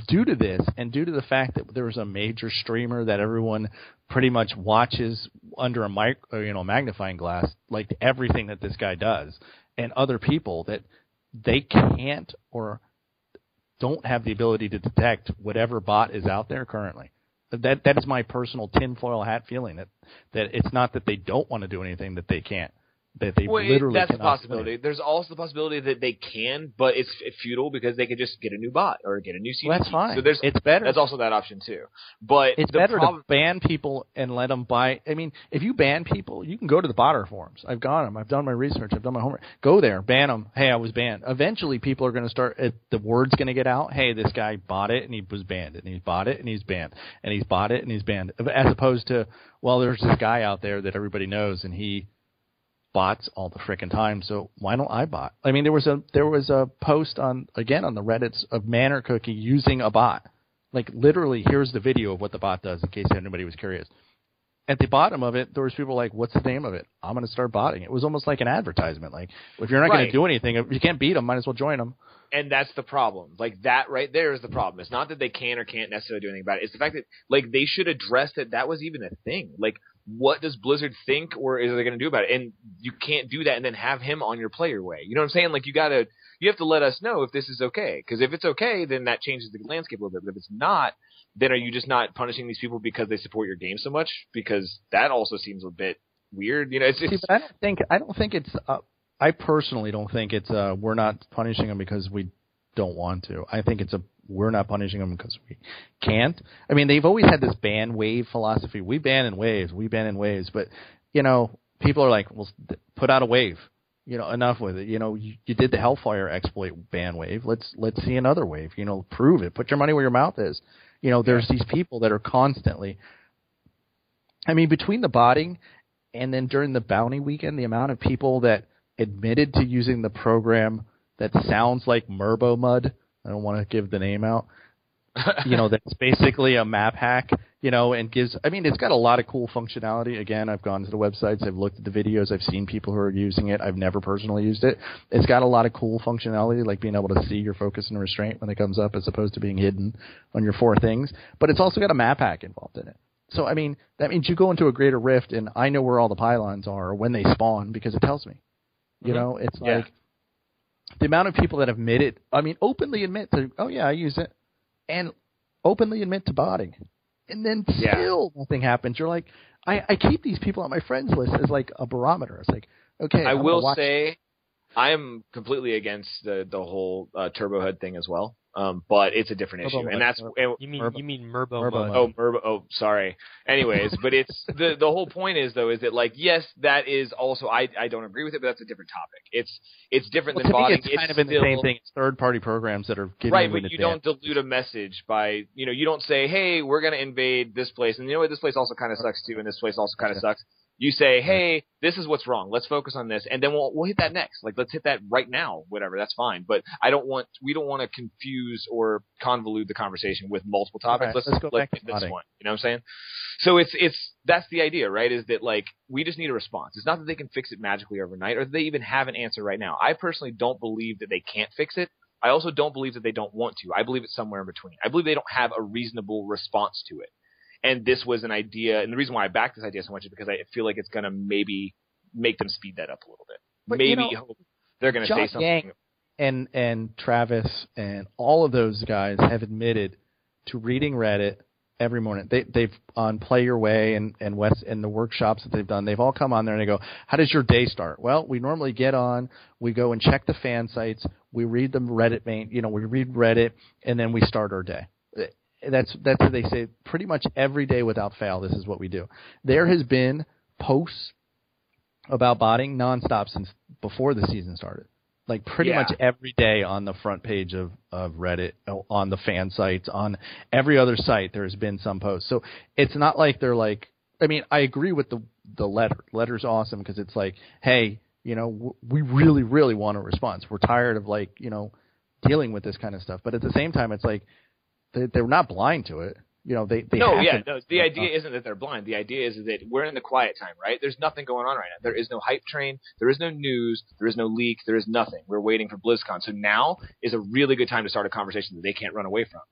Due to this, and due to the fact that there was a major streamer that everyone pretty much watches under a magnifying glass, like everything that this guy does, and other people that they can't or don't have the ability to detect whatever bot is out there currently. That is my personal tinfoil hat feeling, that it's not that they don't want to do anything, that they can't. that they literally that's a cannot possibility. eliminate. There's also the possibility that they can, but it's futile because they could just get a new bot or get a new CDP. Well, that's fine. So it's better. That's also that option too. But it's better to ban people and let them buy. I mean, if you ban people, you can go to the botter forums. I've gone them. I've done my research. I've done my homework. Go there, ban them. Hey, I was banned. Eventually, people are going to start. The word's going to get out. Hey, this guy bought it and he was banned, and he bought it and he's banned, and he's bought it and he's banned. As opposed to, well, there's this guy out there that everybody knows, and he bots all the frickin' time, so why don't I bot? I mean, there was a post on the Reddits of Manor Cookie using a bot. Like, literally, here's the video of what the bot does, in case anybody was curious. At the bottom of it, there was people like, what's the name of it? I'm going to start botting. It was almost like an advertisement. Like, if you're not going to do anything, if you can't beat them, might as well join them. And that's the problem. Like, that right there is the problem. It's not that they can or can't necessarily do anything about it. It's the fact that, like, they should address that was even a thing. Like, what does Blizzard think or is they going to do about it? And you can't do that and then have him on your player way. You know what I'm saying? Like, you have to let us know if this is okay. Because if it's okay, then that changes the landscape a little bit. But if it's not, then are you just not punishing these people because they support your game so much? Because that also seems a bit weird. You know, but I don't think it's. I personally don't think it's. We're not punishing them because we don't want to. I think it's we're not punishing them because we can't. I mean, they've always had this ban wave philosophy. We ban in waves. But, you know, people are like, well, put out a wave. You know, enough with it. You know, you did the Hellfire exploit ban wave. Let's see another wave. You know, prove it. Put your money where your mouth is. You know, there's these people that are constantly. I mean, between the botting and then during the bounty weekend, the amount of people that admitted to using the program that sounds like Merbo Mud. I don't want to give the name out. You know, that's basically a map hack, you know, and gives – I mean, it's got a lot of cool functionality. Again, I've gone to the websites. I've looked at the videos. I've seen people who are using it. I've never personally used it. It's got a lot of cool functionality, like being able to see your focus and restraint when it comes up as opposed to being hidden on your four things. But it's also got a map hack involved in it. So, I mean, that means you go into a greater rift, and I know where all the pylons are or when they spawn because it tells me. You know, it's like the amount of people that admit it, I mean, openly admit to, oh, yeah, I use it, and openly admit to botting. And then still nothing happens. You're like, I keep these people on my friends list as like a barometer. It's like, okay. I will say I am completely against the whole turbo HUD thing as well. But it's a different issue, and that's you mean Merbo Mud. Oh, Merbo. Oh, sorry. Anyways, but it's the whole point is though is that like yes, that is also I don't agree with it, but that's a different topic. It's different than botting. It's kind of in the same thing. It's third-party programs that are giving right, but you don't dilute a message by you don't say hey we're going to invade this place, and you know what, this place also kind of sucks too, and this place also kind of sucks. You say, hey, this is what's wrong. Let's focus on this, and then we'll hit that next. Like, let's hit that right now. Whatever, that's fine. But we don't want to confuse or convolute the conversation with multiple topics. Right, let's go back hit to this botting. one. You know what I'm saying? So that's the idea, right? Is that like we just need a response. It's not that they can fix it magically overnight, or that they even have an answer right now. I personally don't believe that they can't fix it. I also don't believe that they don't want to. I believe it's somewhere in between. I believe they don't have a reasonable response to it. And this was an idea, and the reason why I backed this idea so much is because I feel like it's going to maybe make them speed that up a little bit. But, maybe hope they're going to say something. Yang and Travis and all of those guys have admitted to reading Reddit every morning. They've on Play Your Way and West and the workshops that they've done. They've all come on there and they go, "How does your day start?" Well, we normally get on, we go and check the fan sites, we read the Reddit we read Reddit, and then we start our day. That's what they say pretty much every day without fail. This is what we do. There has been posts about botting nonstop since before the season started. Like pretty much every day on the front page of Reddit, on the fan sites, on every other site, there has been some post. So it's not like they're like, I mean, I agree with the letter. Letter's awesome because it's like, hey, we really, really want a response. We're tired of dealing with this kind of stuff. But at the same time, it's like, they're not blind to it. The idea isn't that they're blind. The idea is that we're in the quiet time, right? There's nothing going on right now. There is no hype train. There is no news. There is no leak. There is nothing. We're waiting for BlizzCon. So now is a really good time to start a conversation that they can't run away from.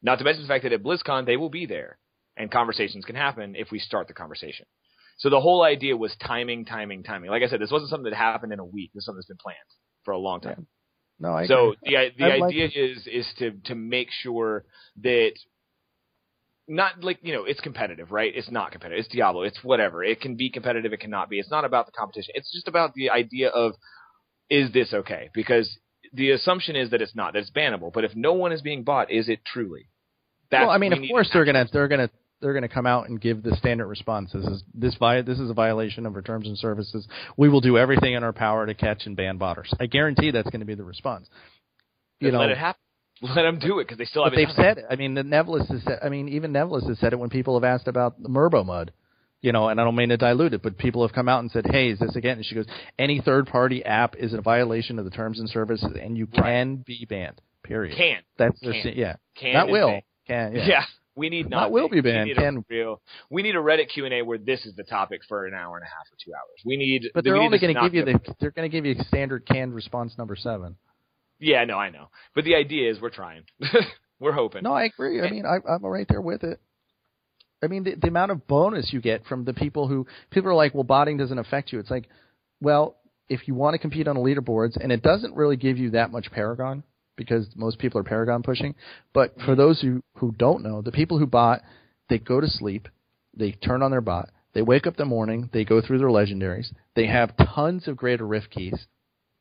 Not to mention the fact that at BlizzCon, they will be there. And conversations can happen if we start the conversation. So the whole idea was timing. Like I said, this wasn't something that happened in a week. This is something that's been planned for a long time. Yeah. No, I so agree. the idea is to make sure that not like, it's competitive, right? It's not competitive. It's Diablo. It's whatever. It can be competitive. It cannot be. It's not about the competition. It's just about the idea of, is this okay? Because the assumption is that it's not, that it's bannable. But if no one is being bought, is it truly? Well, I mean, of course they're gonna come out and give the standard response. This is a violation of our terms and services. We will do everything in our power to catch and ban botters. I guarantee that's going to be the response. Let it happen. Let them do it because they still have. But they've said it. I mean, even Nevelis has said it when people have asked about the Murbo mud. And I don't mean to dilute it, but people have come out and said, "Hey, is this again?" And she goes, "Any third-party app is a violation of the terms and services, and you can be banned. Period." Can. That's can. Can not will. Banned. Can. Yeah. Yeah. We need not will be banned. We need a Reddit Q&A where this is the topic for an hour and a half or 2 hours. We need. But they're only going to give you they're going to give you standard canned response number 7. Yeah, no, I know. But the idea is we're trying. We're hoping. No, I agree. I mean, I'm right there with it. I mean, the amount of bonus you get from the people are like, well, botting doesn't affect you. It's like, well, if you want to compete on the leaderboards, and it doesn't really give you that much Paragon, because most people are Paragon pushing. But for those who don't know, the people who bot, they go to sleep, they turn on their bot, they wake up in the morning, they go through their legendaries, they have tons of greater rift keys,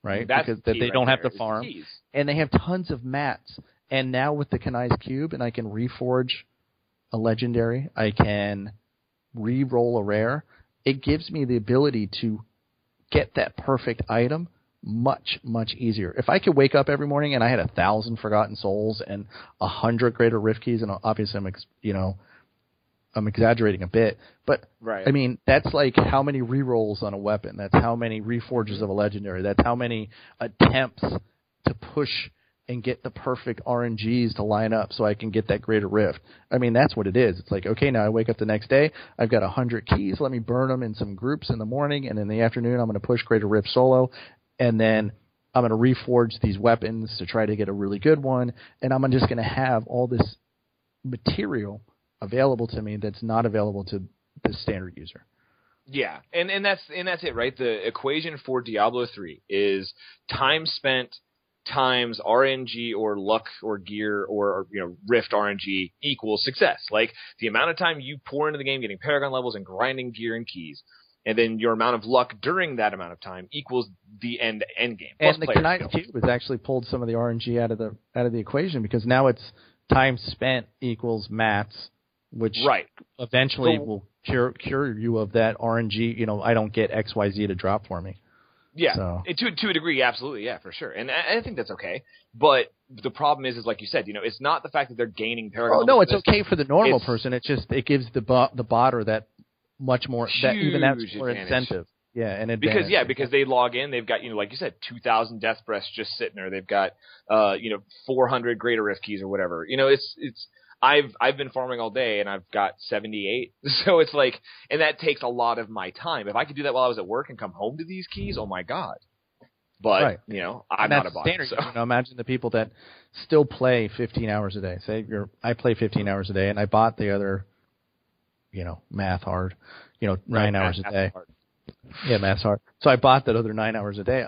right? Because they don't have to farm. And they have tons of mats. And now with the Kanai's Cube, and I can reforge a legendary, I can re-roll a rare, it gives me the ability to get that perfect item much, much easier. If I could wake up every morning and I had 1,000 Forgotten Souls and 100 greater rift keys, and obviously I'm exaggerating a bit, but right. I mean, that's like how many rerolls on a weapon. That's how many reforges of a legendary. That's how many attempts to push and get the perfect RNGs to line up so I can get that greater rift. I mean, that's what it is. It's like, okay, now I wake up the next day, I've got 100 keys, let me burn them in some groups in the morning, and in the afternoon I'm going to push greater rift solo, and then I'm going to reforge these weapons to try to get a really good one, and I'm just going to have all this material available to me that's not available to the standard user. Yeah, and that's it, right? The equation for Diablo 3 is time spent times RNG or luck or gear or rift RNG equals success. Like the amount of time you pour into the game getting Paragon levels and grinding gear and keys, and then your amount of luck during that amount of time equals the end game. And the Kanai's Cube has actually pulled some of the RNG out of the equation, because now it's time spent equals mats, which eventually will cure you of that RNG. I don't get XYZ to drop for me. Yeah, so. To a degree, absolutely, yeah, for sure. And I think that's okay. But the problem is like you said, it's not the fact that they're gaining Paragon. Oh, no, it's okay for the normal person. It gives the botter that much more, that even that's more incentive. Yeah, and advantage. Because they log in, they've got, like you said, 2,000 death breaths just sitting there. They've got 400 greater rift keys or whatever. I've been farming all day and I've got 78. So it's like, and that takes a lot of my time. If I could do that while I was at work and come home to these keys, oh my God. But, I'm not a bot. Standard. So. Imagine the people that still play 15 hours a day. Say I play 15 hours a day and I bought the other, math hard, 9 hours a day. Hard. Yeah, math's hard. So I bought that other 9 hours a day.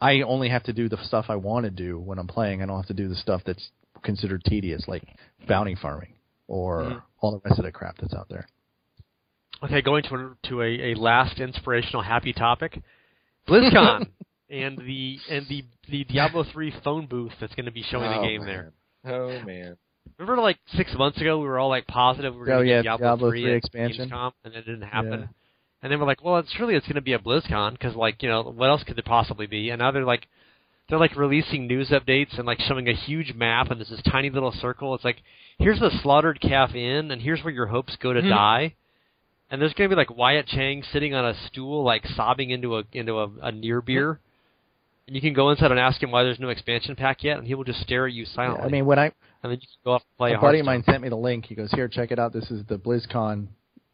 I only have to do the stuff I want to do when I'm playing. I don't have to do the stuff that's considered tedious, like bounty farming or all the rest of the crap that's out there. Okay, going to a last inspirational happy topic, Blizzcon and the Diablo 3 phone booth that's going to be showing the game there. Oh man! Remember, like 6 months ago, we were all like positive we were going to get Diablo 3 expansion, Gamescom, and it didn't happen. Yeah. And then we're like, well, it's going to be a BlizzCon because, what else could there possibly be? And now they're releasing news updates and showing a huge map, and there's this tiny little circle. It's like, here's the Slaughtered Calf Inn, and here's where your hopes go to die. And there's going to be Wyatt Chang sitting on a stool, sobbing into a near beer. And you can go inside and ask him why there's no expansion pack yet, and he will just stare at you silently. Yeah, I mean, and then you can go off and play a buddy of mine sent me the link. He goes, here, check it out. This is the BlizzCon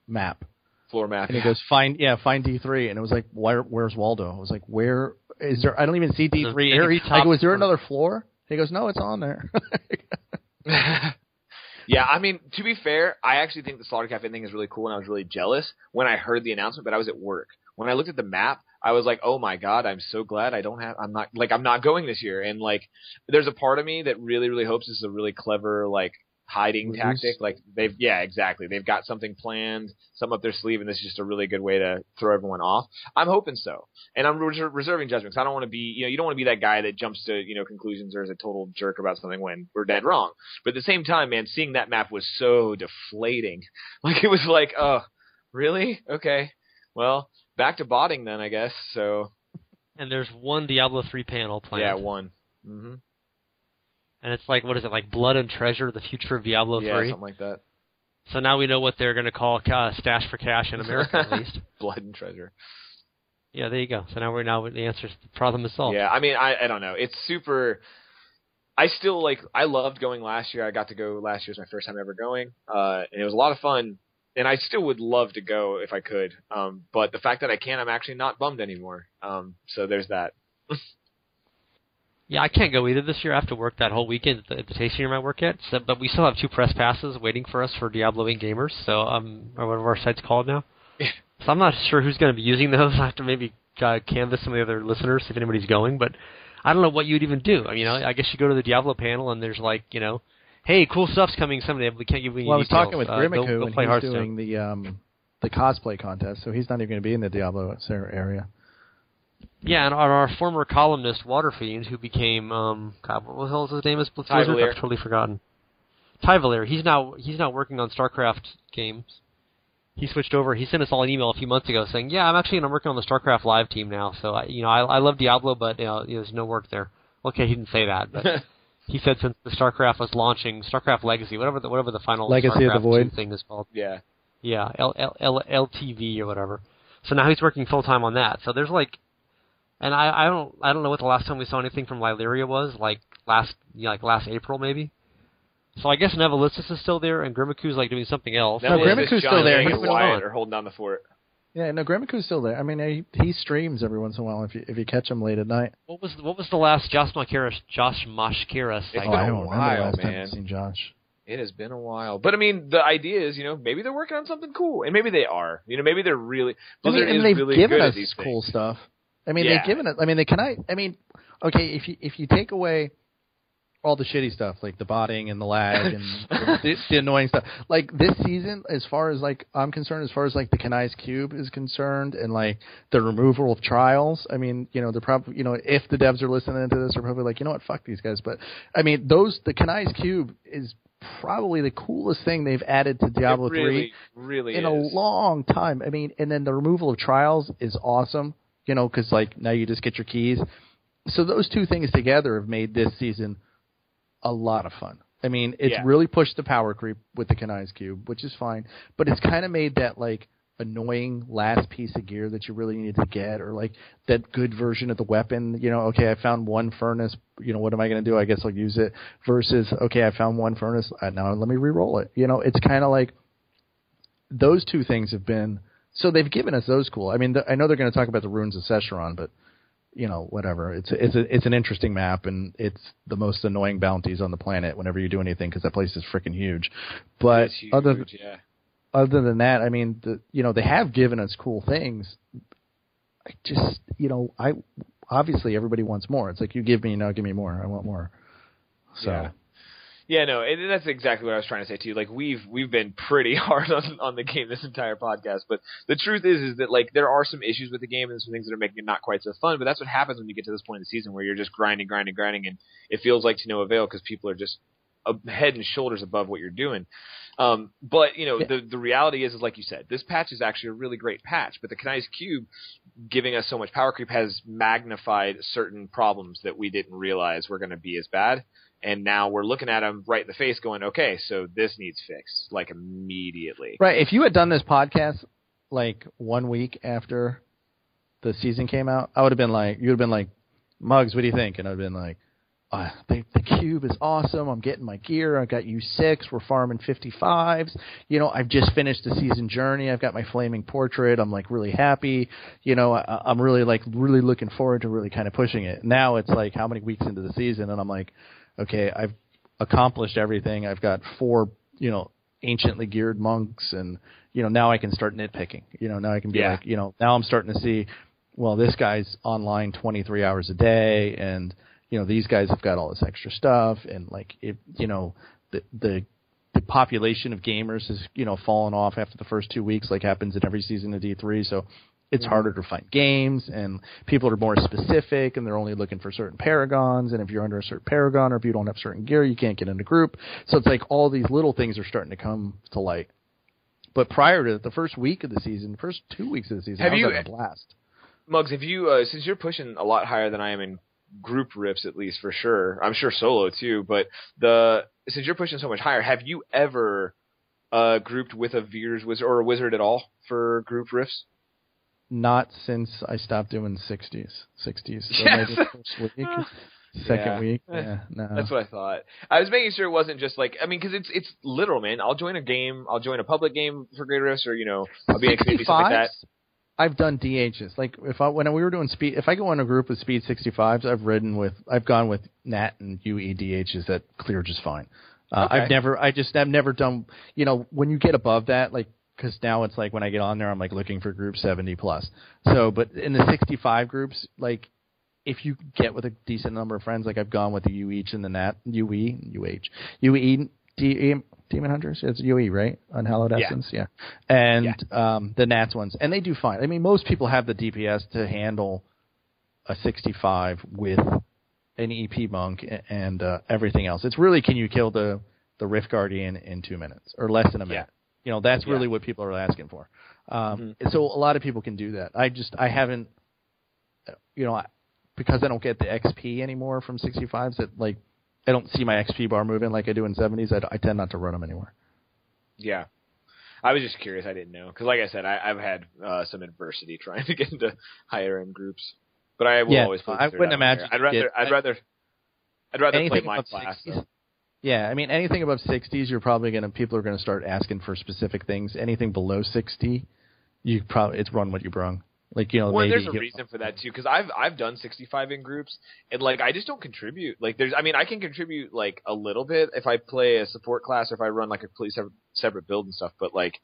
map. Floor map. And he goes, find D3. And it was like, where's Waldo? I was like, where is there? I don't even see D3. I go, is there another floor? He goes, no, it's on there. Yeah, I mean, to be fair, I actually think the Slaughter Cafe thing is really cool, and I was really jealous when I heard the announcement, but I was at work. When I looked at the map, I was like, oh my God, I'm so glad I'm not going this year. And there's a part of me that really, really hopes this is a really clever, hiding tactic. Like exactly. They've got something planned, something up their sleeve, and this is just a really good way to throw everyone off. I'm hoping so, and I'm reserving judgment because I don't want to be, you don't want to be that guy that jumps to conclusions or is a total jerk about something when we're dead wrong. But at the same time, man, seeing that map was so deflating. Like it was like, oh, really? Okay, well, back to botting then, I guess. So. And there's one Diablo 3 panel planned. Yeah, one. Mm-hmm. And it's like, what is it, like Blood and Treasure, the future of Diablo 3? Yeah, something like that. So now we know what they're going to call Stash for Cash in America, at least. Blood and Treasure. Yeah, there you go. So now the answer's the problem is solved. Yeah, I mean, I don't know. It's super... I still, I loved going last year. I got to go last year. It was my first time ever going. And it was a lot of fun. And I still would love to go if I could. But the fact that I can't, I'm actually not bummed anymore. So there's that. Yeah, I can't go either this year. I have to work that whole weekend at the tasting room I work at. So, but we still have 2 press passes waiting for us for Diablo 8 gamers. So, or whatever our site's called now. So I'm not sure who's going to be using those. I have to maybe canvass some of the other listeners if anybody's going. But I don't know what you'd even do. I mean, I guess you go to the Diablo panel and there's hey, cool stuff's coming someday. We can't give you any Well, I was details. talking with Grimiku, and he's doing the cosplay contest, so he's not even going to be in the Diablo area. Yeah, and our former columnist, Waterfiend, who became, God, what the hell is his name? I've totally forgotten. Tyvalir. He's now working on StarCraft games. He switched over. He sent us all an email a few months ago saying, "Yeah, I'm working on the StarCraft Live team now. So I love Diablo, but there's no work there." Okay, he didn't say that, but he said since the StarCraft was launching, StarCraft Legacy, whatever the final Legacy StarCraft of the Void thing is called. Yeah. Yeah, LTV or whatever. So now he's working full time on that. So there's and I don't know what the last time we saw anything from Lyleria was, last April maybe. So I guess Nevelissus is still there, and Grimiku's doing something else. No, Grimiku's still there. He's quiet or holding down the fort. Yeah, no, Grimiku's still there. I mean, he streams every once in a while if you catch him late at night. What was the last Josh Mashkira? It's been I a don't remember while, last time man. I've seen Josh. It has been a while. But, I mean, the idea is, maybe they're working on something cool. And maybe they are. Maybe they're really... Blizzard is they've really given good us at these cool things. stuff. I mean, they've given it... I mean, okay, if you take away all the shitty stuff, like the botting and the lag and the annoying stuff, this season, as far as, I'm concerned, as far as, the Kanai's Cube is concerned and, the removal of trials, I mean, they're probably... if the devs are listening to this, they're probably like, you know what, fuck these guys. But, I mean, the Kanai's Cube is probably the coolest thing they've added to Diablo 3 really in a long time. I mean, and then the removal of trials is awesome, because now you just get your keys. So those two things together have made this season a lot of fun. I mean, it's really pushed the power creep with the Kanai's Cube, which is fine, but it's kind of made that annoying last piece of gear that you really need to get, or that good version of the weapon. Okay, I found one furnace. What am I going to do? I guess I'll use it. Versus, okay, I found one furnace. Now let me re-roll it. It's kind of those two things have been. So they've given us those cool. I mean, I know they're going to talk about the runes of Sescheron, but whatever. It's an interesting map, and it's the most annoying bounties on the planet whenever you do anything because that place is freaking huge. But other than that, I mean, they have given us cool things. I just, obviously everybody wants more. It's like, you give me, now give me more. I want more. So. Yeah, no, and that's exactly what I was trying to say too. We've been pretty hard on the game this entire podcast, but the truth is that there are some issues with the game and some things that are making it not quite so fun. But that's what happens when you get to this point in the season where you're just grinding, and it feels like to no avail because people are just head and shoulders above what you're doing. But the reality is like you said, this patch is actually a really great patch. But the Kanai's Cube giving us so much power creep has magnified certain problems that we didn't realize were going to be as bad. And now we're looking at them right in the face going, okay, so this needs fixed, immediately. Right. If you had done this podcast, 1 week after the season came out, I would have been you would have been Muggs, what do you think? And I'd have been the cube is awesome. I'm getting my gear. I've got U6. We're farming 55s. I've just finished the season journey. I've got my flaming portrait. I'm really happy. I'm really really looking forward to really kind of pushing it. Now it's how many weeks into the season, and I'm okay, I've accomplished everything. I've got 4, anciently geared monks, and now I can start nitpicking. Now I can be now I'm starting to see, well, this guy's online 23 hours a day, and these guys have got all this extra stuff, and the the population of gamers has, fallen off after the first 2 weeks, like happens in every season of D3. So it's harder to find games, and people are more specific, and they're only looking for certain paragons. And if you're under a certain paragon, or if you don't have certain gear, you can't get in a group. So it's like all these little things are starting to come to light. But prior to the first week of the season, first 2 weeks of the season, I was having a blast. Muggs, have you, since you're pushing a lot higher than I am in group rifts, at least for sure, I'm sure solo too, but since you're pushing so much higher, have you ever grouped with a Veers wizard or a wizard at all for group rifts? Not since I stopped doing 60s. So Yes. maybe the first week, second week. Yeah, no. That's what I thought. I was making sure it wasn't just like, I mean, because it's literal, man. I'll join a game. I'll join a public game for Great Rifts, or I'll be in a community, something like that. I've done DHs. Like when we were doing speed, if I go in a group with speed 65s, I've gone with Nat and UE DHs that clear just fine. Okay. I've never done. When you get above that, like. Because now it's like when I get on there, I'm like looking for group 70 plus. So, but in the 65 groups, like if you get with a decent number of friends, like I've gone with the UH and the Nat, UE Demon Hunters. It's UE, right? Unhallowed Essence, yeah. And the Nats ones, and they do fine. I mean, most people have the DPS to handle a 65 with an EP monk and everything else. It's really, can you kill the Rift Guardian in 2 minutes or less than a minute? That's really what people are asking for. So a lot of people can do that. I haven't, because I don't get the XP anymore from 65s, that like I don't see my XP bar moving like I do in 70s. I tend not to run them anymore. Yeah. I was just curious. I didn't know. Because like I said, I've had some adversity trying to get into higher end groups. But I will always play. I wouldn't imagine. I'd rather play my class. Yeah, I mean, anything above 60s, people are gonna start asking for specific things. Anything below 60, it's run what you brung. Like, well, maybe there's a reason for that too, because I've done 65 in groups, and like I just don't contribute. Like, I can contribute like a little bit if I play a support class or if I run like a completely separate build and stuff. But like,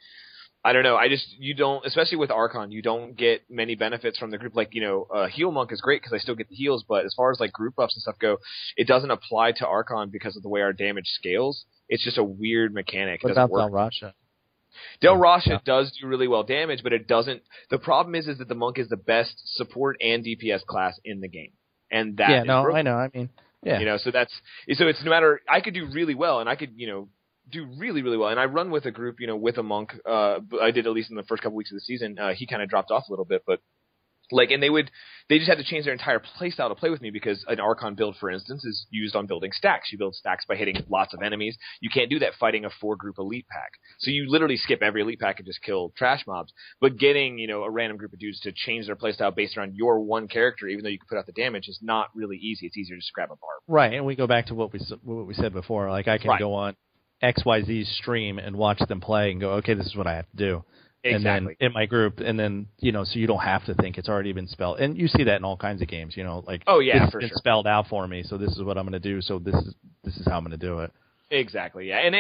I don't know. You don't, especially with Archon, you don't get many benefits from the group. Like, Heal Monk is great because I still get the heals, but as far as like group ups and stuff go, it doesn't apply to Archon because of the way our damage scales. It's just a weird mechanic. What about Del Rasha? Del Rasha does do really well damage, but it doesn't. The problem is that the Monk is the best support and DPS class in the game, and that. Yeah, no, I know. I mean, yeah. So it's no matter. I could do really well, and I could do really, really well. And I run with a group, with a monk. I did at least in the first couple weeks of the season. He kind of dropped off a little bit, but like, and they just had to change their entire playstyle to play with me because an Archon build, for instance, is used on building stacks. You build stacks by hitting lots of enemies. You can't do that fighting a 4-group elite pack. So you literally skip every elite pack and just kill trash mobs. But getting, a random group of dudes to change their playstyle based around your one character, even though you can put out the damage, is not really easy. It's easier to just grab a Barb. Right, and we go back to what we said before. Like, I can go on XYZ's stream and watch them play and go, okay, this is what I have to do. Exactly. And then in my group, and then, so you don't have to think, it's already been spelled. And you see that in all kinds of games, like, oh yeah, this for has been sure. spelled out for me, so this is what I'm going to do, so this is how I'm going to do it. Exactly, yeah. And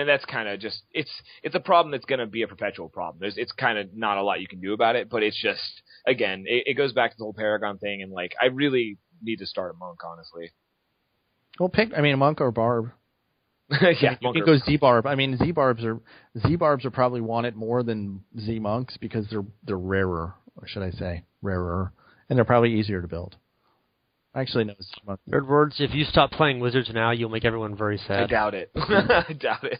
that's kind of just, it's a problem that's going to be a perpetual problem. It's kind of not a lot you can do about it, but it's just, again, it goes back to the whole Paragon thing, and like, I really need to start a monk, honestly. Well, a monk or Barb. Yeah, you can go Z-Barb. I mean, Z-Barbs are probably wanted more than Z-Monks because they're rarer, or should I say, rarer, and they're probably easier to build. Actually, no. Nerdwards, if you stop playing Wizards now, you'll make everyone very sad. I doubt it. I doubt it.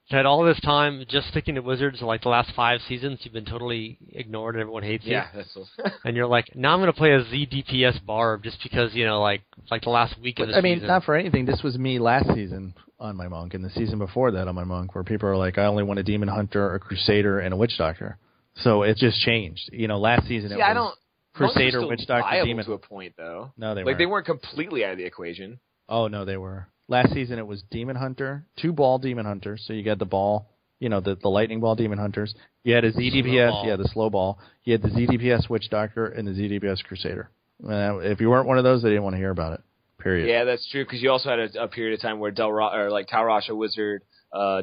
Had all this time just sticking to Wizards, like the last 5 seasons, you've been totally ignored and everyone hates you. Yeah, that's so. And you're like, now I'm going to play a Z DPS Barb just because, like the last week of the season. I mean, not for anything. This was me last season on my monk, and the season before that on my monk, where people are like, I only want a Demon Hunter, a Crusader, and a Witch Doctor. So it just changed. Last season it was Crusader, Witch Doctor, Demon. To a point, though. No, they weren't. Like, they weren't completely out of the equation. Oh, no, they were. Last season it was Demon Hunter, 2-ball Demon Hunters, so you got the ball, the lightning ball Demon Hunters. You had a ZDPS, the slow ball. You had the ZDPS Witch Doctor and the ZDPS Crusader. If you weren't one of those, they didn't want to hear about it. Period. Yeah, that's true, because you also had a period of time where Tal Rasha Wizard,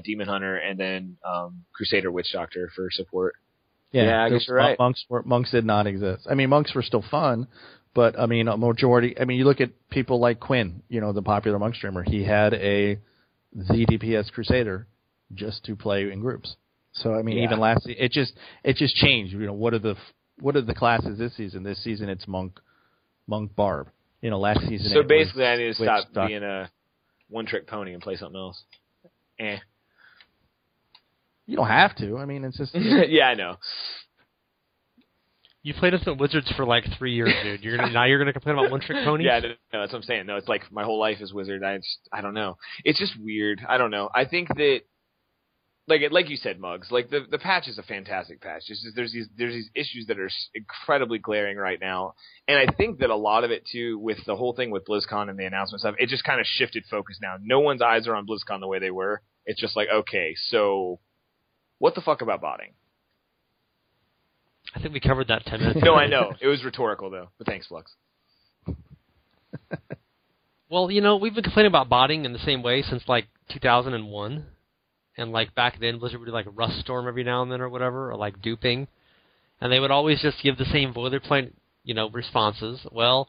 Demon Hunter, and then Crusader Witch Doctor for support. Yeah, I guess you're right. Monks did not exist. I mean, monks were still fun, but a majority. I mean, you look at people like Quinn, the popular monk streamer. He had a ZDPS Crusader just to play in groups. So I mean, Yeah. even last it just changed. You know, what are the classes this season? This season it's monk, Barb. You know, last season. So it basically, was I need to Witch stop Doctor. being a one-trick pony and play something else. You don't have to. I mean, it's just Yeah, I know. You played us at Wizards for like 3 years, dude. Now you're gonna complain about one-trick ponies? Yeah, no, that's what I'm saying. No, it's like my whole life is Wizard. I don't know. It's just weird. I don't know. I think that, like you said, Muggs, like the patch is a fantastic patch. It's just there's these issues that are incredibly glaring right now, and I think that a lot of it too, with the whole thing with BlizzCon and the announcement stuff, it just kind of shifted focus now. No one's eyes are on BlizzCon the way they were. It's just like, okay, so what the fuck about botting? I think we covered that 10 minutes No, ago. I know. It was rhetorical, though. But thanks, Flux. Well, you know, we've been complaining about botting in the same way since, like, 2001. And, like, back then, Blizzard would do, like, a Rust Storm every now and then or whatever, or, like, duping. And they would always just give the same boilerplate, you know, responses. Well,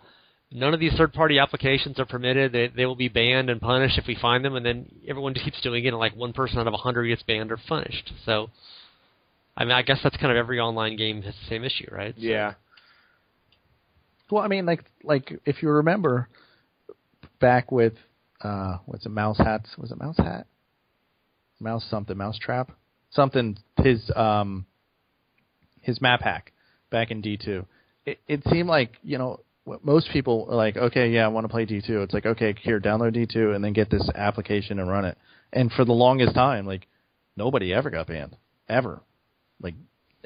none of these third-party applications are permitted. They will be banned and punished if we find them. And then everyone just keeps doing it, and, like, one person out of 100 gets banned or punished. So, I mean, I guess that's kind of every online game has the same issue, right? So. Yeah. Well, I mean, like if you remember back with what's it, Mouse Hats? Was it Mouse Hat? Mouse something, Mousetrap? Something. His map hack back in D2. It seemed like, you know, most people are like, okay, yeah, I want to play D2. It's like, okay, here, download D2 and then get this application and run it. And for the longest time, like, nobody ever got banned, ever. Like,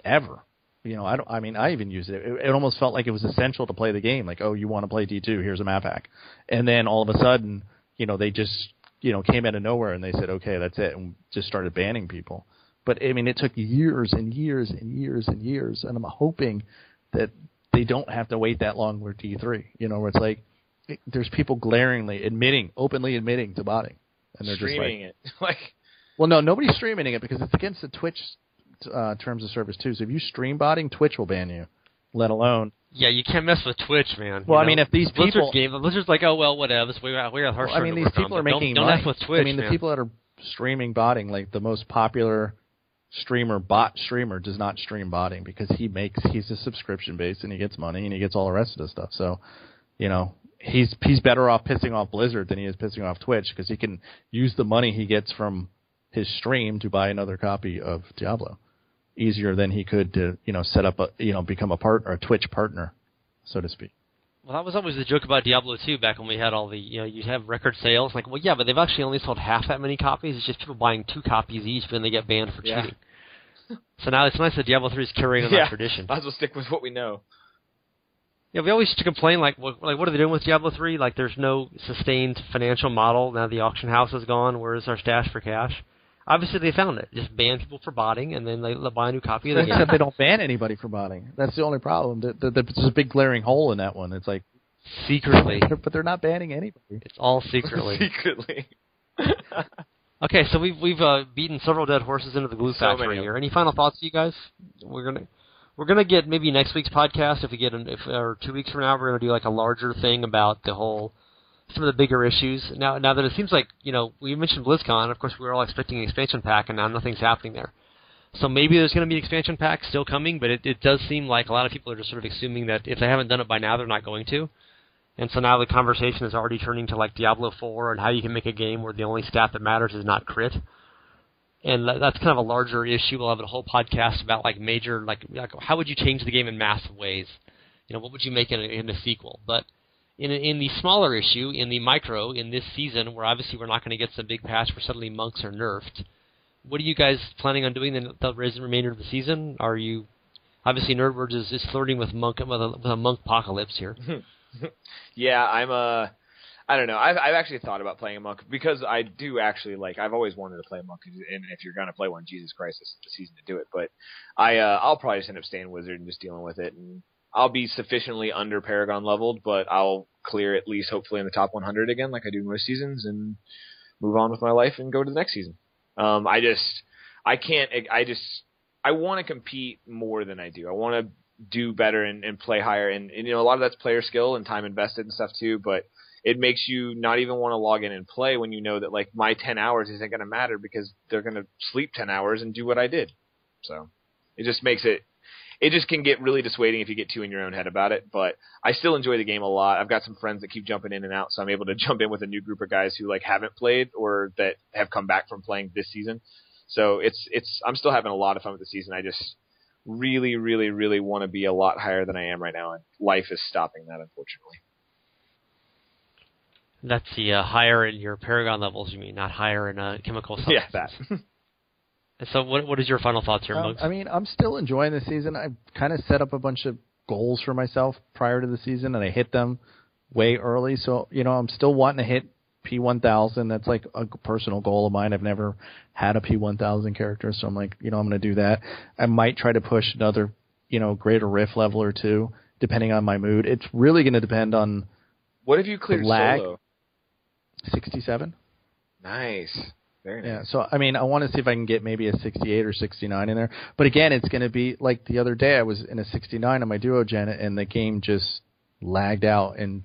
ever. You know, I even used it. It almost felt like it was essential to play the game. Like, oh, you want to play D2, here's a map hack. And then all of a sudden, you know, they just, you know, came out of nowhere and they said, okay, that's it, and just started banning people. But, I mean, it took years and years and years and years, and I'm hoping that they don't have to wait that long with D3. You know, where it's like, there's people glaringly openly admitting to botting. And they're Streaming just like, it. Well, no, nobody's streaming it because it's against the Twitch terms of service too. So if you stream botting, Twitch will ban you. Let alone. Yeah, you can't mess with Twitch, man. Well, I mean, if these people, Blizzard's like, oh well, whatever. We got harsh. I mean, these people are making don't money. mess with Twitch. I mean, the people that are streaming botting, like the most popular bot streamer, does not stream botting because he's a subscription based and he gets money and he gets all the rest of the stuff. So, you know, he's better off pissing off Blizzard than he is pissing off Twitch because he can use the money he gets from his stream to buy another copy of Diablo easier than he could to, you know, set up become a Twitch partner, so to speak. Well, that was always the joke about Diablo 2 back when we had all the, you know, you'd have record sales. Like, well, yeah, but they've actually only sold half that many copies. It's just people buying 2 copies each, but then they get banned for cheating. So now it's nice that Diablo 3 is carrying on that tradition. Might as well stick with what we know. Yeah, we always used to complain, like, what are they doing with Diablo 3? Like, there's no sustained financial model. Now the auction house is gone. Where's our stash for cash? Obviously, they found it. Just ban people for botting, and then they buy a new copy of the game. Except they don't ban anybody for botting. That's the only problem. There's a big glaring hole in that one. It's like secretly, but they're not banning anybody. It's all secretly. Secretly. Okay, so we've beaten several dead horses into the glue factory here. Any final thoughts, you guys? We're gonna get maybe next week's podcast or 2 weeks from now. We're gonna do like a larger thing about some of the bigger issues. Now that it seems like, you know, we mentioned BlizzCon, of course we were all expecting an expansion pack, and now nothing's happening there. So maybe there's going to be an expansion pack still coming, but it does seem like a lot of people are just sort of assuming that if they haven't done it by now, they're not going to. And so now the conversation is already turning to like Diablo 4 and how you can make a game where the only stat that matters is not crit. And that's kind of a larger issue. We'll have a whole podcast about like major, like how would you change the game in massive ways? You know, what would you make in a sequel? But in the smaller issue, in the micro, in this season, where obviously we're not going to get some big patch where suddenly monks are nerfed, what are you guys planning on doing the remainder of the season? Are you... Obviously, Nerdwards is flirting with a monk apocalypse here. Yeah, I don't know. I've actually thought about playing a monk because I do actually like... I've always wanted to play a monk, and if you're going to play one, Jesus Christ, this is the season to do it. But I'll probably just end up staying Wizard and just dealing with it, and I'll be sufficiently under Paragon leveled, but I'll clear at least hopefully in the top 100 again, like I do most seasons, and move on with my life and go to the next season. I want to compete more than I do. I want to do better and play higher. And, you know, a lot of that's player skill and time invested and stuff too, but it makes you not even want to log in and play when you know that, like, my 10 hours isn't going to matter because they're going to sleep 10 hours and do what I did. So it just makes it just can get really dissuading if you get too in your own head about it, but I still enjoy the game a lot. I've got some friends that keep jumping in and out, so I'm able to jump in with a new group of guys who, like, haven't played or that have come back from playing this season. So I'm still having a lot of fun with the season. I just really, really, really want to be a lot higher than I am right now, and life is stopping that, unfortunately. That's the higher in your Paragon levels, you mean, not higher in chemical substances. Yeah, that. So what is your final thoughts here, Mugs? I mean, I'm still enjoying the season. I kind of set up a bunch of goals for myself prior to the season, and I hit them way early. So, you know, I'm still wanting to hit P1000. That's like a personal goal of mine. I've never had a P1000 character, so I'm like, you know, I'm going to do that. I might try to push another, you know, greater riff level or two, depending on my mood. It's really going to depend on what have you cleared lag. solo? 67. Nice. Very nice. Yeah, so, I mean, I want to see if I can get maybe a 68 or 69 in there. But, again, it's going to be like the other day I was in a 69 on my duo-gen, and the game just lagged out, and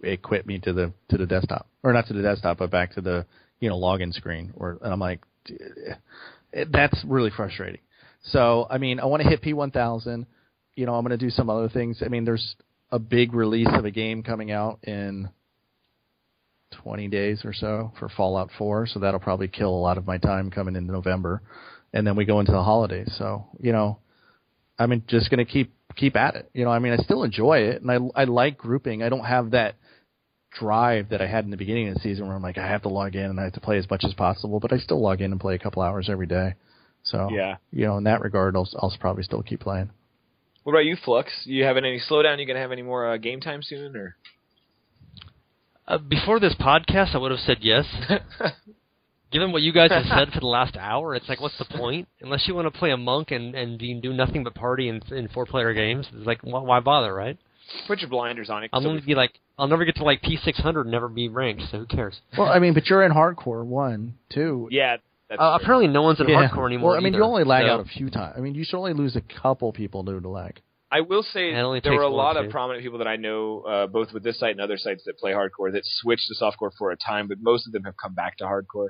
it quit me to the desktop. Or not to the desktop, but back to the, you know, login screen. And I'm like, that's really frustrating. So, I mean, I want to hit P1000. You know, I'm going to do some other things. I mean, there's a big release of a game coming out in 20 days or so for Fallout 4, so that'll probably kill a lot of my time coming into November, and then we go into the holidays. So, you know, I'm just going to keep at it. You know, I mean, I still enjoy it, and I like grouping. I don't have that drive that I had in the beginning of the season where I'm like, I have to log in and I have to play as much as possible, but I still log in and play a couple hours every day. So, yeah, you know, in that regard, I'll probably still keep playing. What about you, Flux? You having any slowdown? You going to have any more game time soon, or? Before this podcast, I would have said yes. Given what you guys have said for the last hour, it's like, what's the point? Unless you want to play a monk and do nothing but party in 4-player games, it's like, why bother, right? Put your blinders on it. I'll never get to like P600 and never be ranked, so who cares? Well, I mean, but you're in hardcore 1, 2. Yeah. Apparently no one's in hardcore anymore. Well, I mean, either, you only lag out a few times. I mean, you should only lose a couple people due to lag. I will say there were a lot of prominent people that I know, both with this site and other sites that play hardcore, that switched to softcore for a time, but most of them have come back to hardcore.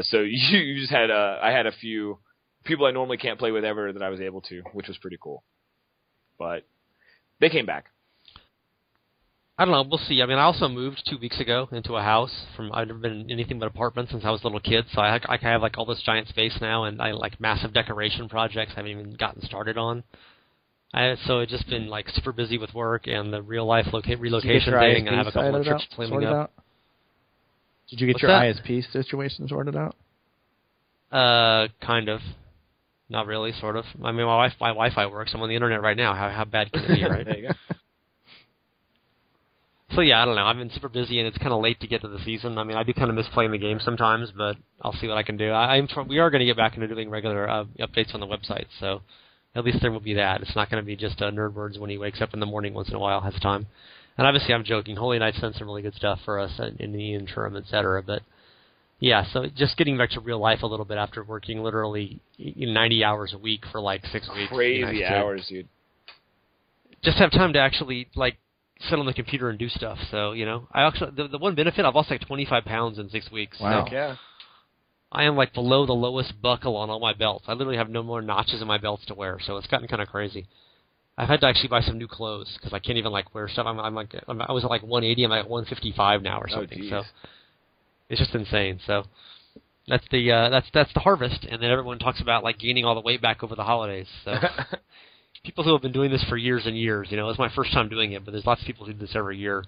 So you just had I had a few people I normally can't play with ever that I was able to, which was pretty cool. But they came back. I don't know. We'll see. I mean, I also moved 2 weeks ago into a house. I've never been in anything but apartments since I was a little kid, so I have like all this giant space now, and I like massive decoration projects I haven't even gotten started on. So it's just been like super busy with work and the real life relocation thing, and I have a couple of trips planning up. Did you get your ISP situation sorted out? Kind of. Not really, sort of. I mean, my Wi-Fi works. I'm on the internet right now. How bad can it be, right? There you go. So yeah, I don't know. I've been super busy, and it's kind of late to get to the season. I mean, I do kind of miss playing the game sometimes, but I'll see what I can do. We are going to get back into doing regular updates on the website, so at least there will be that. It's not going to be just Nerdwards when he wakes up in the morning once in a while, has time. And obviously, I'm joking. Holy Knight's done some really good stuff for us in the interim, etc. But yeah, so just getting back to real life a little bit after working literally 90 hours a week for like 6 weeks. Crazy hours, dude. Just have time to actually like sit on the computer and do stuff. So, you know, I actually the one benefit, I've lost like 25 pounds in 6 weeks. Wow. So yeah. I am like below the lowest buckle on all my belts. I literally have no more notches in my belts to wear, so it's gotten kind of crazy. I've had to actually buy some new clothes because I can't even like wear stuff. I was at like 180. I'm at 155 now or something. So it's just insane. So that's the harvest, and then everyone talks about like gaining all the weight back over the holidays. So people who have been doing this for years and years, you know, it's my first time doing it, but there's lots of people who do this every year,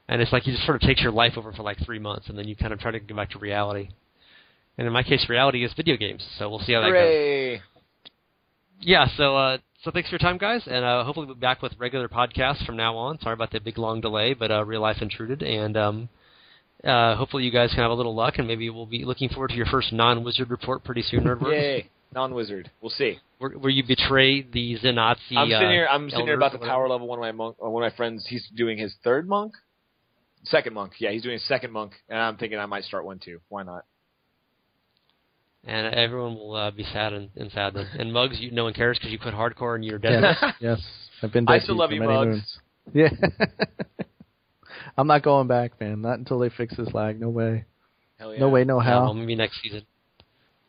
and it's like you just sort of takes your life over for like 3 months, and then you kind of try to get back to reality. And in my case, reality is video games, so we'll see how that goes. Yeah, so thanks for your time, guys, and hopefully we'll be back with regular podcasts from now on. Sorry about the big, long delay, but real life intruded, and hopefully you guys can have a little luck, and maybe we'll be looking forward to your first non-wizard report pretty soon, Nerdwards. Yay, non-wizard. We'll see. Where you betray the Zenatzi. I'm sitting here about to power level one of my friends. He's doing his second monk. Yeah, he's doing his second monk, and I'm thinking I might start one too. Why not? And everyone will be sad and sad. And Mugs, no one cares because you put hardcore and you're dead. Yes. I've been dead I still love you, Mugs. moons. Yeah. I'm not going back, man. Not until they fix this lag. No way. Hell yeah. No way, no how. Well, maybe next season.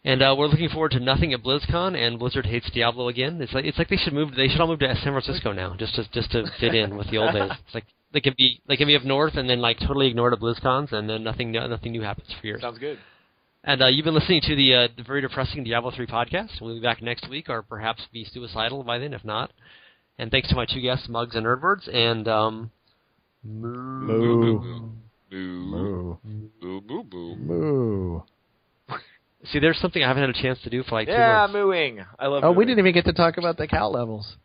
And we're looking forward to nothing at BlizzCon, and Blizzard hates Diablo again. It's like they should all move to San Francisco now, just to fit in with the old days. It's like they can be up north and then like totally ignored at BlizzCons, and then nothing new happens for years. Sounds good. And you've been listening to the very depressing Diablo 3 podcast. We'll be back next week, or perhaps be suicidal by then, if not. And thanks to my two guests, Mugs and Nerdwards, and Moo. Moo. Moo. Moo. Moo. See, there's something I haven't had a chance to do for like 2 Yeah, months. mooing. I love Oh, mooing. we didn't even get to talk about the cow levels.